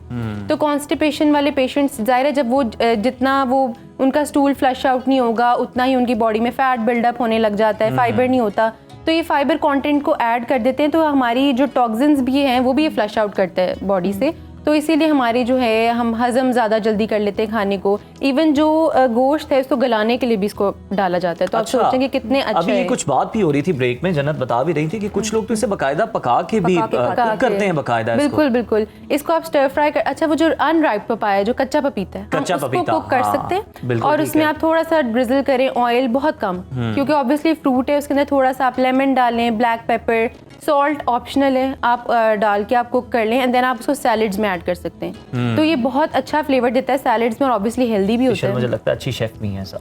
तो कॉन्स्टिपेशन वाले पेशेंट्स, जाहिर है जब वो जितना वो उनका स्टूल फ्लश आउट नहीं होगा उतना ही उनकी बॉडी में फैट बिल्डअप होने लग जाता है, फाइबर नहीं होता, तो ये फाइबर कंटेंट को ऐड कर देते हैं, तो हमारी जो टॉक्सिन्स भी हैं वो भी ये फ्लश आउट करते हैं बॉडी से। तो इसीलिए हमारी जो है हम हजम ज़्यादा जल्दी कर लेते हैं खाने को। इवन जो गोश्त है उसको गलाने के लिए भी इसको डाला जाता है। तो आप सोचेंगे कितने अच्छे। अभी कुछ बात भी हो रही थी ब्रेक में, जन्नत बता भी रही थी कि कुछ लोग तो इसे बकायदा पका के भी कुक करते हैं बकायदा इसको। बिल्कुल बिल्कुल, इसको आप स्टर फ्राई कर, अच्छा वो जो अनराइप पपाया जो कच्चा पपीता है, कच्चा हम उसको पपीता, कुक कर हाँ, सकते हैं, बिल्कुल और ठीक उसमें है। आप थोड़ा सा ड्रिजल करें ऑयल, बहुत कम, क्योंकि ऑब्वियसली फ्रूट है, उसके अंदर थोड़ा सा आप लेमन डालें, ब्लैक पेपर, सॉल्ट ऑप्शनल है, आप डाल के आप कुक कर लें, एंड देन आप उसको सैलेड्स में ऐड कर सकते हैं। तो ये बहुत अच्छा फ्लेवर देता है सैलेड्स में, और ऑब्वियसली हेल्दी भी होता है। मुझे लगता है अच्छी शेफ भी है ऐसा।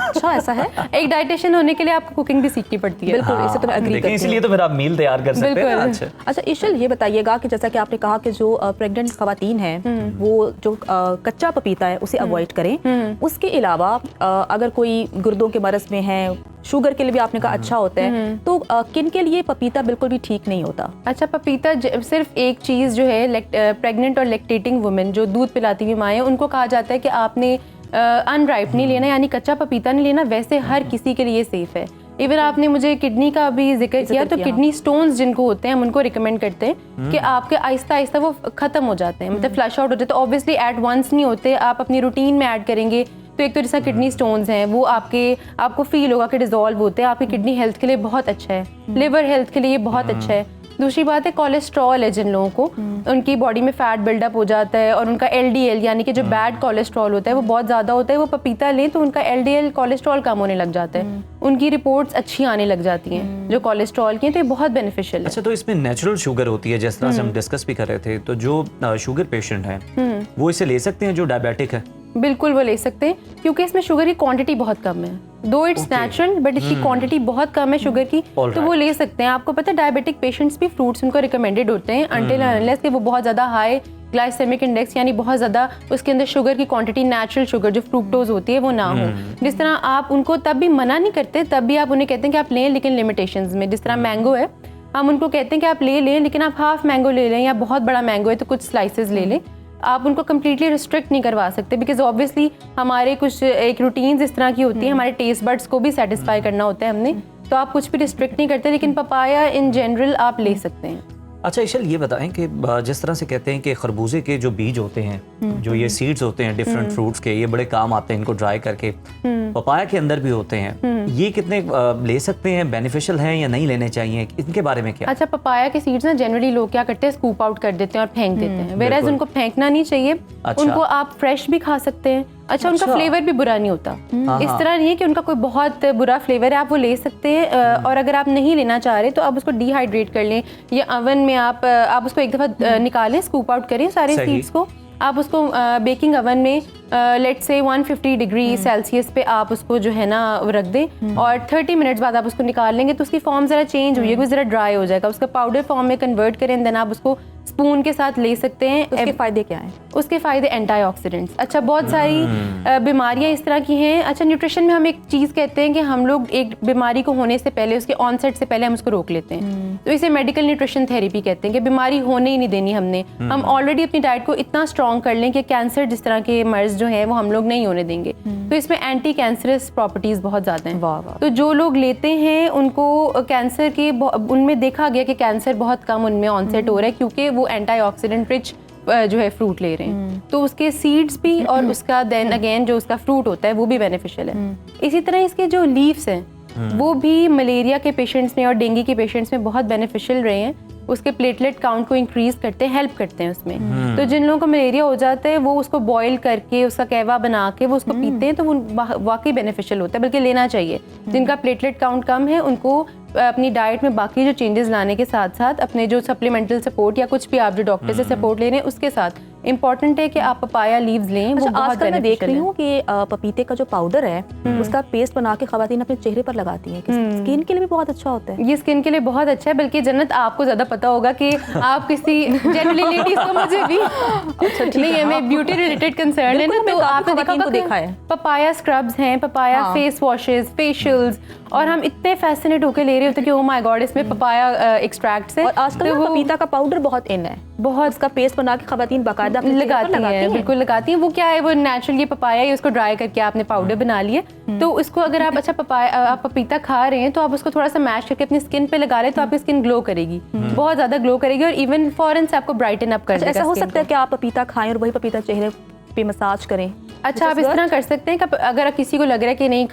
अच्छा ऐसा है? एक डाइटिशियन होने के लिए आपको कुकिंग भी सीखनी पड़ती है। बिल्कुल, इससे तो मैं एग्री करती हूँ। इसलिए तो फिर आप मील तैयार कर सकते हैं। अच्छा अच्छा ईशल, ये बताइएगा कि जैसा कि आपने कहा कि जो प्रेग्नेंट खवातीन हैं वो जो कच्चा पपीता है उसे अवॉइड करें, उसके अलावा अगर कोई गुर्दों के मरज में है, शुगर के लिए भी आपने कहा अच्छा होता है, तो किन के लिए पपीता बिल्कुल भी ठीक नहीं होता? अच्छा, पपीता सिर्फ एक चीज़ जो है, प्रेग्नेंट और लैक्टेटिंग वुमेन जो दूध पिलाती हुई माएँ, उनको कहा जाता है कि आपने अनराइप नहीं लेना, यानी कच्चा पपीता नहीं लेना। वैसे हर किसी के लिए सेफ है। इवन आपने मुझे किडनी का भी जिक्र किया, तो किडनी स्टोन्स जिनको होते हैं हम उनको रिकमेंड करते हैं कि आपके आहिस्ता आहिस्ता वो ख़त्म हो जाते हैं, मतलब फ्लश आउट हो जाते हैं। तो ऑब्वियसली एट वंस नहीं होते, आप अपनी रूटीन में ऐड करेंगे तो एक तो जैसा किडनी स्टोन्स हैं वो आपको फील होगा कि डिजॉल्व होते हैं, आपकी किडनी हेल्थ के लिए बहुत अच्छा है, लिवर हेल्थ के लिए बहुत अच्छा है। दूसरी बात है कोलेस्ट्रॉल है, जिन लोगों को उनकी बॉडी में फैट बिल्डअप हो जाता है और उनका LDL यानी कि जो बैड कोलेस्ट्रॉल होता है वो बहुत ज़्यादा होता है, वो पपीता लें तो उनका LDL कोलेस्ट्रॉल कम होने लग जाता है। उनकी रिपोर्ट्स अच्छी आने लग जाती हैं जो कोलेस्ट्रॉल की हैं, तो ये बहुत बेनिफिशियल है। अच्छा, तो इसमें नेचुरल शुगर होती है जिस तरह से हम डिस्कस भी कर रहे थे, तो जो शुगर पेशेंट हैं वो इसे ले सकते हैं जो डायबिटिक है? बिल्कुल वो ले सकते हैं, क्योंकि इसमें शुगर की क्वांटिटी बहुत कम है। दो इट्स नेचुरल बट इसकी क्वांटिटी बहुत कम है शुगर की, तो वो ले सकते हैं। आपको पता है डायबिटिक पेशेंट्स भी फ्रूट्स उनको रिकमेंडेड होते हैं अनटिल अनलेस कि वो बहुत ज़्यादा हाई ग्लाइसेमिक इंडेक्स यानी बहुत ज़्यादा उसके अंदर शुगर की क्वांटिटी नेचुरल शुगर जो फ्रूक्टोज होती है वो ना हो। जिस तरह आप उनको तब भी मना नहीं करते, तब भी आप उन्हें कहते हैं कि आप लें, लेकिन लिमिटेशंस में। जिस तरह मैंगो है, हम उनको कहते हैं कि आप ले लें, लेकिन आप हाफ मैंगो ले लें, या बहुत बड़ा मैंगो है तो कुछ स्लाइसेस ले लें। आप उनको कम्प्लीटली रिस्ट्रिक्ट नहीं करवा सकते, बिकॉज ऑब्वियसली हमारे कुछ एक रूटीन्स इस तरह की होती है, हमारे टेस्ट बड्स को भी सेटिस्फाई करना होता है हमने, तो आप कुछ भी रिस्ट्रिक्ट नहीं करते, लेकिन पपाया इन जनरल आप ले सकते हैं। अच्छा इशल, ये बताएं कि जिस तरह से कहते हैं कि खरबूजे के जो बीज होते हैं, जो ये सीड्स होते हैं डिफरेंट फ्रूट्स के, ये बड़े काम आते हैं इनको ड्राई करके, पपाया के अंदर भी होते हैं, ये कितने ले सकते हैं, बेनिफिशियल हैं या नहीं लेने चाहिए, इनके बारे में क्या? अच्छा, पपाया के सीड्स ना जनरली लोग क्या करते हैं, स्कूप आउट कर देते हैं और फेंक देते हैं, वेराज उनको फेंकना नहीं चाहिए। अच्छा। उनको आप फ्रेश भी खा सकते हैं। अच्छा, उनका फ्लेवर भी बुरा नहीं होता। इस तरह नहीं है कि उनका कोई बहुत बुरा फ्लेवर है, आप वो ले सकते हैं। और अगर आप नहीं लेना चाह रहे तो आप उसको डिहाइड्रेट कर लें, या अवन में आप उसको एक दफ़ा निकालें, स्कूप आउट करें सारे सीड्स को। आप उसको बेकिंग अवन में लेट्स से 150 डिग्री सेल्सियस पे आप उसको जो है ना रख दें, और 30 मिनट्स बाद आप उसको निकाल लेंगे तो उसकी फॉर्म ज़रा चेंज हुई है, ज़रा ड्राई हो जाएगा, उसका पाउडर फॉर्म में कन्वर्ट करें, देन आप उसको स्पून के साथ ले सकते हैं। उसके फ़ायदे क्या हैं? उसके फ़ायदे एंटीऑक्सीडेंट्स। अच्छा, बहुत सारी बीमारियां इस तरह की हैं। अच्छा, न्यूट्रिशन में हम एक चीज़ कहते हैं कि हम लोग एक बीमारी को होने से पहले, उसके ऑनसेट से पहले हम उसको रोक लेते हैं, तो इसे मेडिकल न्यूट्रिशन थेरेपी कहते हैं, कि बीमारी होने ही नहीं देनी हमने। हम ऑलरेडी अपनी डाइट को इतना स्ट्रॉन्ग कर लें कि कैंसर जिस तरह के मर्ज जो हैं वो हम लोग नहीं होने देंगे। तो इसमें एंटी कैंसरस प्रॉपर्टीज़ बहुत ज़्यादा हैं। तो जो लोग लेते हैं उनको कैंसर के उनमें देखा गया कि कैंसर बहुत कम उनमें ऑनसेट हो रहा है, क्योंकि वो एंटीऑक्सीडेंट रिच जो है फ्रूट ले रहे हैं। तो उसके सीड्स भी और उसका देन अगेन जो उसका फ्रूट होता है वो भी बेनिफिशियल है। इसी तरह इसके जो लीव्स हैं वो भी मलेरिया के पेशेंट्स में और डेंगू के पेशेंट्स में बहुत बेनिफिशियल रहे हैं। उसके प्लेटलेट काउंट को इंक्रीज करते हैं, हेल्प करते हैं उसमें। तो जिन लोगों को मलेरिया हो जाता है वो उसको बॉईल करके उसका कहवा बना के वो उसको पीते हैं, तो वो वाकई बेनिफिशियल होता है, बल्कि लेना चाहिए। जिनका प्लेटलेट काउंट कम है उनको अपनी डाइट में बाकी जो चेंजेस लाने के साथ साथ अपने जो सप्लीमेंटल सपोर्ट या कुछ भी आप जो डॉक्टर से सपोर्ट ले रहे हैं उसके साथ इम्पॉर्टेंट है कि आप पपाया लीव्स लें। वो बहुत आजकल मैं देख रही हूँ कि पपीते का जो पाउडर है उसका पेस्ट बना के खवातीन अपने चेहरे पर लगाती हैं, स्किन के लिए भी बहुत अच्छा होता है। ये स्किन के लिए बहुत अच्छा है, बल्कि जन्नत आपको ज्यादा पता होगा कि आप किसी जनरली लेडीज को, मुझे भी नहीं है, मैं ब्यूटी रिलेटेड कंसर्न है ना, तो आपने देखा है पपाया स्क्रब्स हैं, पपाया फेस वॉशेस, फेशियल्स, और हम इतने फैसिनेट होकर ले रहे होते हैं कि ओ माय गॉड इसमें पपाया एक्सट्रैक्ट्स है। और आजकल तो पपीता का पाउडर बहुत इन है, बहुत उसका पेस्ट बना के खवातीन बाकायदा लगाती हैं, बिल्कुल लगाती हैं। वो क्या है, वो नेचुरल ये पपाया है, उसको ड्राई करके आपने पाउडर बना लिया, तो उसको अगर आप अच्छा आप पपीता खा रहे हैं तो आप उसको थोड़ा सा मैश करके अपनी स्किन पे लगा रहे हैं तो आपकी स्किन ग्लो करेगी, बहुत ज्यादा ग्लो करेगी, और इवन फौरन से आपको ब्राइटन अप कर देगा। ऐसा हो सकता है कि आप पपीता खाएं और वही पपीता चेहरे पे मसाज करें? अच्छा, आप इस तरह कर सकते हैं कि अगर किसी को लग रहा है कि नहीं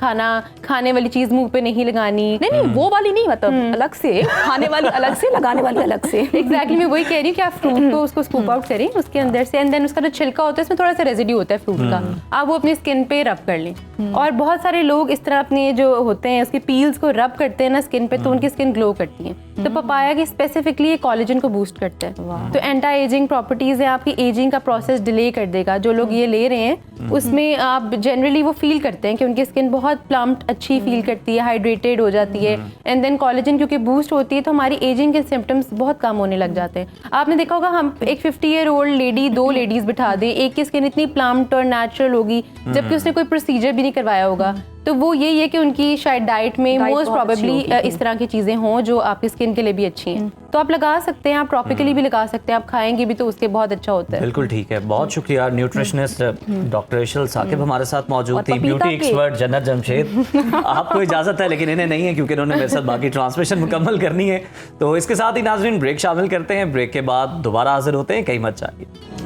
खाने वाली चीज मुंह पे नहीं लगानी, नहीं वो वाली नहीं, मतलब अलग से खाने वाली अलग से, लगाने वाली अलग से। एग्जैक्टली मैं वही कह रही हूँ कि आप फ्रूट को उसको स्कूप आउट करें उसके अंदर से, एंड देन उसका जो छिलका होता है उसमें थोड़ा सा रेजिड्यू होता है फ्रूट का, आप वो अपनी स्किन पे रब कर लें। और बहुत सारे लोग इस तरह अपने जो होते हैं उसके पील्स को रब करते हैं ना स्किन पे, तो उनकी स्किन ग्लो करती है। तो पपाया की स्पेसिफिकली ये कोलेजन को बूस्ट करता है, तो एंटी एजिंग प्रॉपर्टीज है, आपकी एजिंग का प्रोसेस डिले कर देगा। जो लोग ये ले रहे हैं उसमें आप जनरली वो फील करते हैं कि उनकी स्किन बहुत प्लम्प्ड अच्छी फील करती है, हाइड्रेटेड हो जाती है, एंड देन कोलेजन क्योंकि बूस्ट होती है तो हमारी एजिंग के सिम्टम्स बहुत कम होने लग जाते हैं। आपने देखा होगा हम एक 50 ईयर ओल्ड लेडी, दो लेडीज बिठा दें, एक की स्किन इतनी प्लम्प्ड और नेचुरल होगी जबकि उसने कोई प्रोसीजर भी नहीं करवाया होगा, तो वो यही है कि उनकी शायद डाइट में मोस्ट प्रोबेबली इस तरह की चीज़ें हों जो आपकी स्किन के लिए भी अच्छी हैं। तो आप लगा सकते हैं, आप टॉपिकली भी लगा सकते हैं, आप खाएंगे भी तो उसके बहुत अच्छा होता है। बिल्कुल ठीक है, बहुत शुक्रिया। न्यूट्रिशनिस्ट डॉक्टर इशल साकिब हमारे साथ मौजूद थी, ब्यूटी एक्सपर्ट जन्नत जमशेद। आपको इजाज़त है लेकिन इन्हें नहीं है क्योंकि इन्होंने मेरे साथ बाकी ट्रांसमिशन मुकम्मल करनी है। तो इसके साथ ही नाज़रीन ब्रेक शामिल करते हैं, ब्रेक के बाद दोबारा हाजिर होते हैं, कहीं मत जाइए।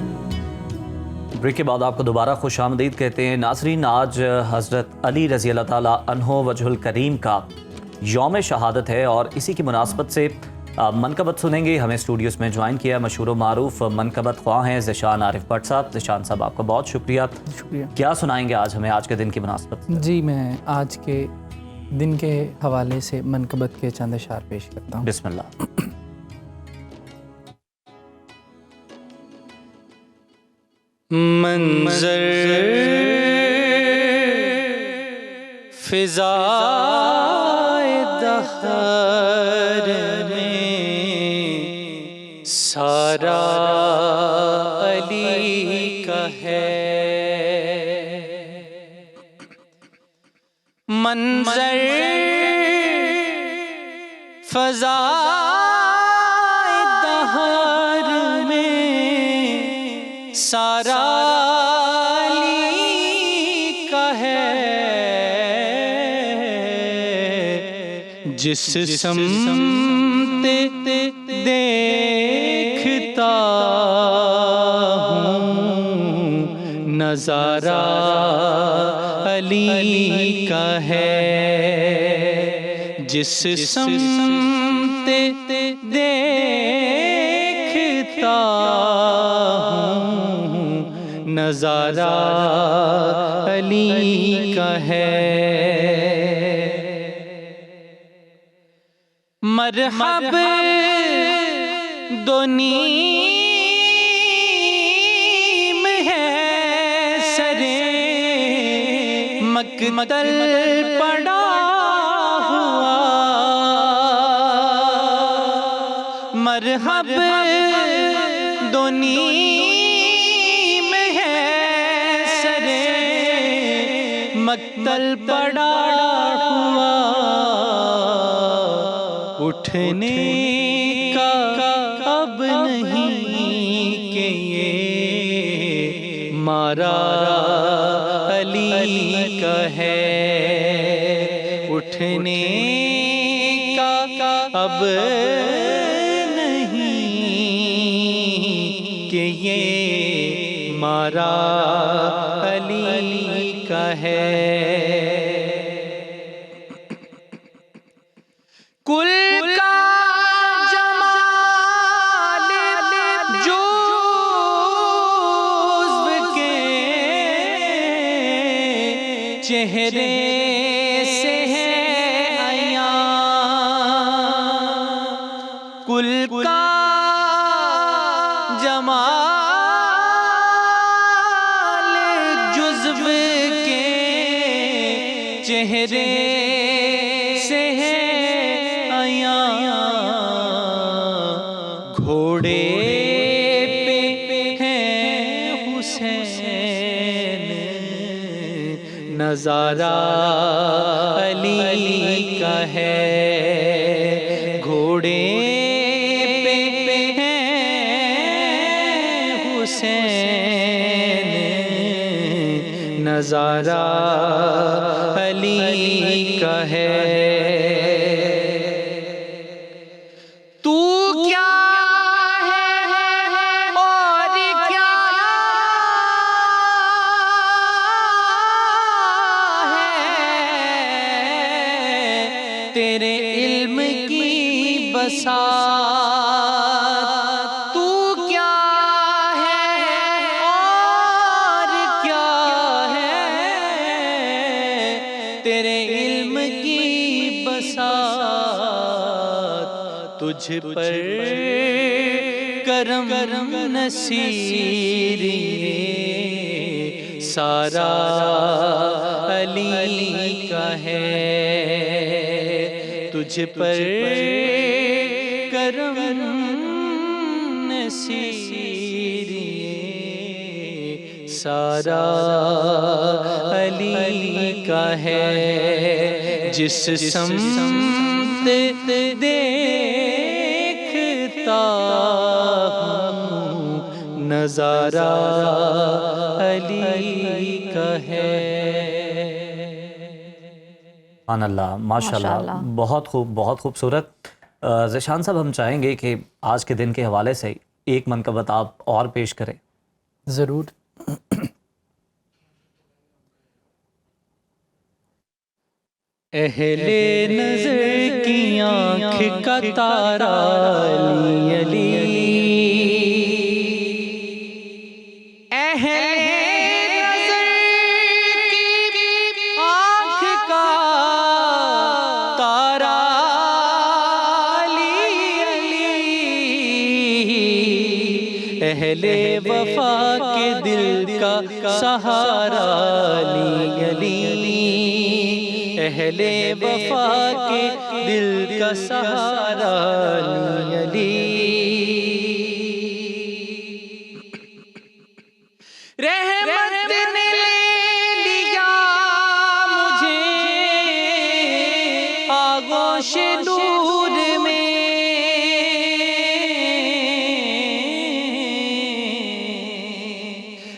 ब्रेक के बाद आपको दोबारा खुशामदीद कहते हैं। नाज़रीन, आज हज़रत अली रज़ी अल्लाह ताला अन्हो वजहुल करीम का यौम शहादत है और इसी की मुनासबत से मनकबत सुनेंगे। हमें स्टूडियोज़ में ज्वाइन किया मशहूर मारूफ मनकबत ख्वाह हैं ज़िशान आरिफ भट्ट साहब। ज़िशान साहब आपका बहुत शुक्रिया। क्या सुनाएंगे आज हमें आज के दिन की मुनासबत? जी, मैं आज के दिन के हवाले से मनकबत के चंद अशार पेश करता हूँ। बिस्मिल्लाह। मंजर फिज़ाए दहर में सारा अली का है। मंजर फ़ज़ाए दहर में सारा अली का है। जिस समते देखता हूँ नज़ारा अली का है। जिस समते देखता हूँ नज़ारा अली का है। मरहब दो नीम है सरे मकतल पड़ा हुआ। मरहब दो नीम है सरे मकतल पड़ा हुआ। उठने का अब नहीं कि ये मारा अली का है। उठने का अब नहीं कि ये मारा अली का है। कुल का जमाल जुज़्व के चेहरे से है आया। कुल का जमाल जुज़्व के चेहरे से है आया। घोड़े पे है हुसैन नज़ारा अली का है। घोड़े पे है हुसैन नज़ारा अली का है। तू क्या है और क्या है तेरे इल्म की बसात। तू क्या है और क्या है तेरे इल्म की बसात। तुझ पर करम नसीरी सारा अली का है। तुझ पर करम नसीरी सारा अली का है। जिस समत देखता हूँ नज़ारा अली का है। सुभान अल्लाह, माशाल्लाह, बहुत खूब, बहुत खूबसूरत। ज़ीशान साहब, हम चाहेंगे कि आज के दिन के हवाले से एक मनकबत आप और पेश करें। ज़रूर। अहले नज़र की आँख का तारा अली अली। अहले नज़र की आँख का अहले वफा के दिल का सहारा अली अली, अहले वफा के दिल का सहारा अली अली। रहमत ने ले लिया मुझे आगोश नूर में,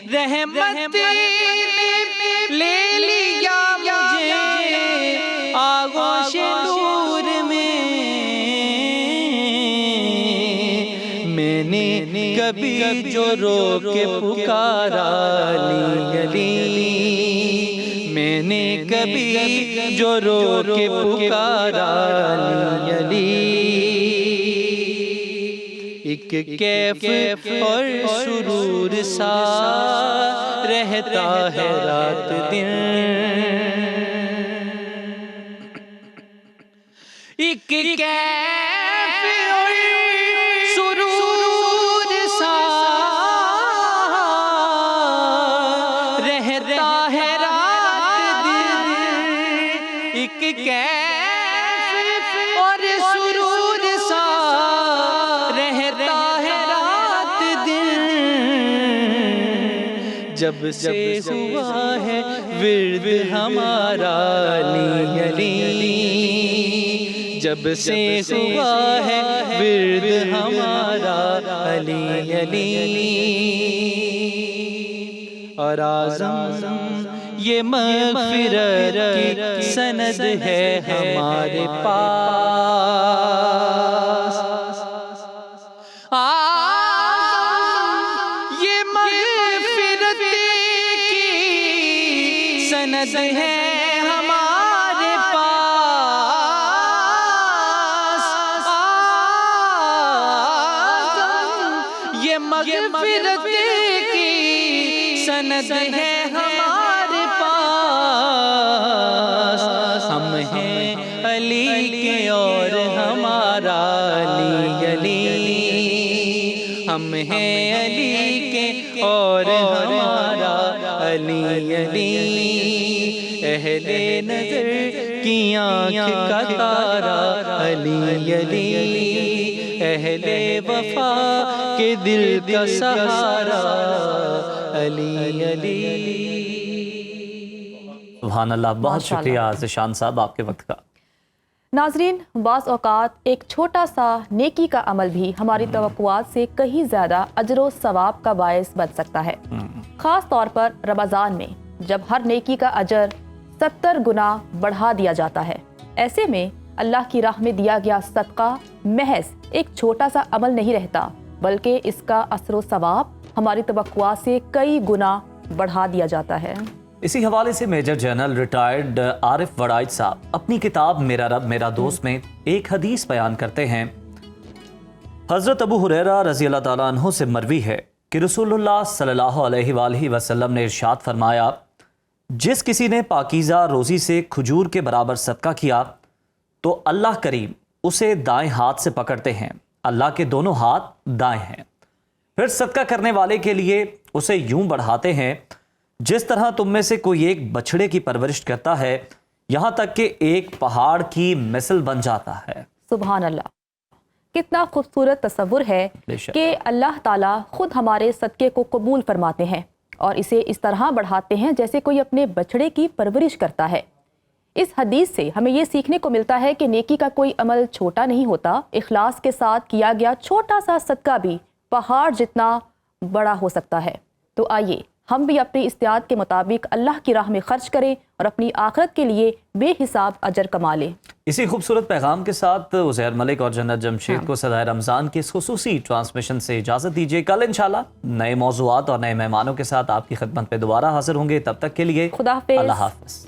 रहमत ने ले लिया मुझे आगोश नूर में। मैंने कभी जो रो के पुकारा अली अली, मैंने कभी जो रो के पुकारा अली अली। एक कैफ और सुरूर सा रहता है रात दिन, एक कैफ और सुरूर सा रहता है रात दिन, एक कैफ और सुरूर सा रहता है रात दिन। जब से हुआ है विर्द हमारा अली अली, जब से हुआ है विर्द हमारा अली अली। और आज़म ये मग़फ़िरत की सनद है हमारे पास, ये मग़फ़िरत की सनद है हमारे पास, ये मग़फ़िरत की सनद है हमारे पास। हम हैं अली के और हमारा अली अली, हम हैं अली के और हमारा अली अली। अहले नज़र की आँख का तारा अली अली, अहले वफा के दिल का सहारा अली अली। सुभान अल्लाह, बहुत शुक्रिया ज़िशान साहब आपके वक्त का। नाजरीन, बाज़ औक़ात एक छोटा सा नेकी का अमल भी हमारी तवक्कुआत से कहीं ज़्यादा अजर व सवाब का बायस बन सकता है। ख़ास तौर पर रमज़ान में जब हर नेकी का अजर 70 गुना बढ़ा दिया जाता है, ऐसे में अल्लाह की राह में दिया गया सदका महज एक छोटा सा अमल नहीं रहता, बल्कि इसका असर व सवाब हमारी तवक्कुआत से कई गुना बढ़ा दिया जाता है। इसी हवाले से major general retired Arif Waraich साहब अपनी किताब मेरा रब मेरा दोस्त में एक हदीस बयान करते हैं। हज़रत अबू हुरैरा रज़ी अल्लाह ताला अन्हु से मरवी है कि रसूलुल्लाह सल्लल्लाहु अलैहि वसल्लम ने इरशाद फरमाया, जिस किसी ने पाकीज़ा रोज़ी से खजूर के बराबर सदका किया तो अल्लाह करीम उसे दाएं हाथ से पकड़ते हैं, अल्लाह के दोनों हाथ दाएं हैं। फिर सदका करने वाले के लिए उसे यूं बढ़ाते हैं जिस तरह तुम में से कोई एक बछड़े की परवरिश करता है, यहाँ तक कि एक पहाड़ की मिसल बन जाता है। सुभान अल्लाह, कितना खूबसूरत तस्वुर है कि अल्लाह ताला खुद हमारे सदक़े को कबूल फरमाते हैं और इसे इस तरह बढ़ाते हैं जैसे कोई अपने बछड़े की परवरिश करता है। इस हदीस से हमें ये सीखने को मिलता है कि नेकी का कोई अमल छोटा नहीं होता। इखलास के साथ किया गया छोटा सा सदका भी पहाड़ जितना बड़ा हो सकता है। तो आइए हम भी अपने इस्तियाद के मुताबिक अल्लाह की राह में खर्च करें और अपनी आखिरत के लिए बेहिसाब अजर कमा लें। इसी खूबसूरत पैगाम के साथ उज़ैर मलिक और जन्नत जमशेद को सदाए रमज़ान की इस खुसूसी ट्रांसमिशन से इजाज़त दीजिए। कल इंशाल्लाह नए मौज़ूआत और नए मेहमानों के साथ आपकी खिदमत में दोबारा हाजिर होंगे। तब तक के लिए खुदा हाफ़िज़। अल्लाह हाफ़िज़।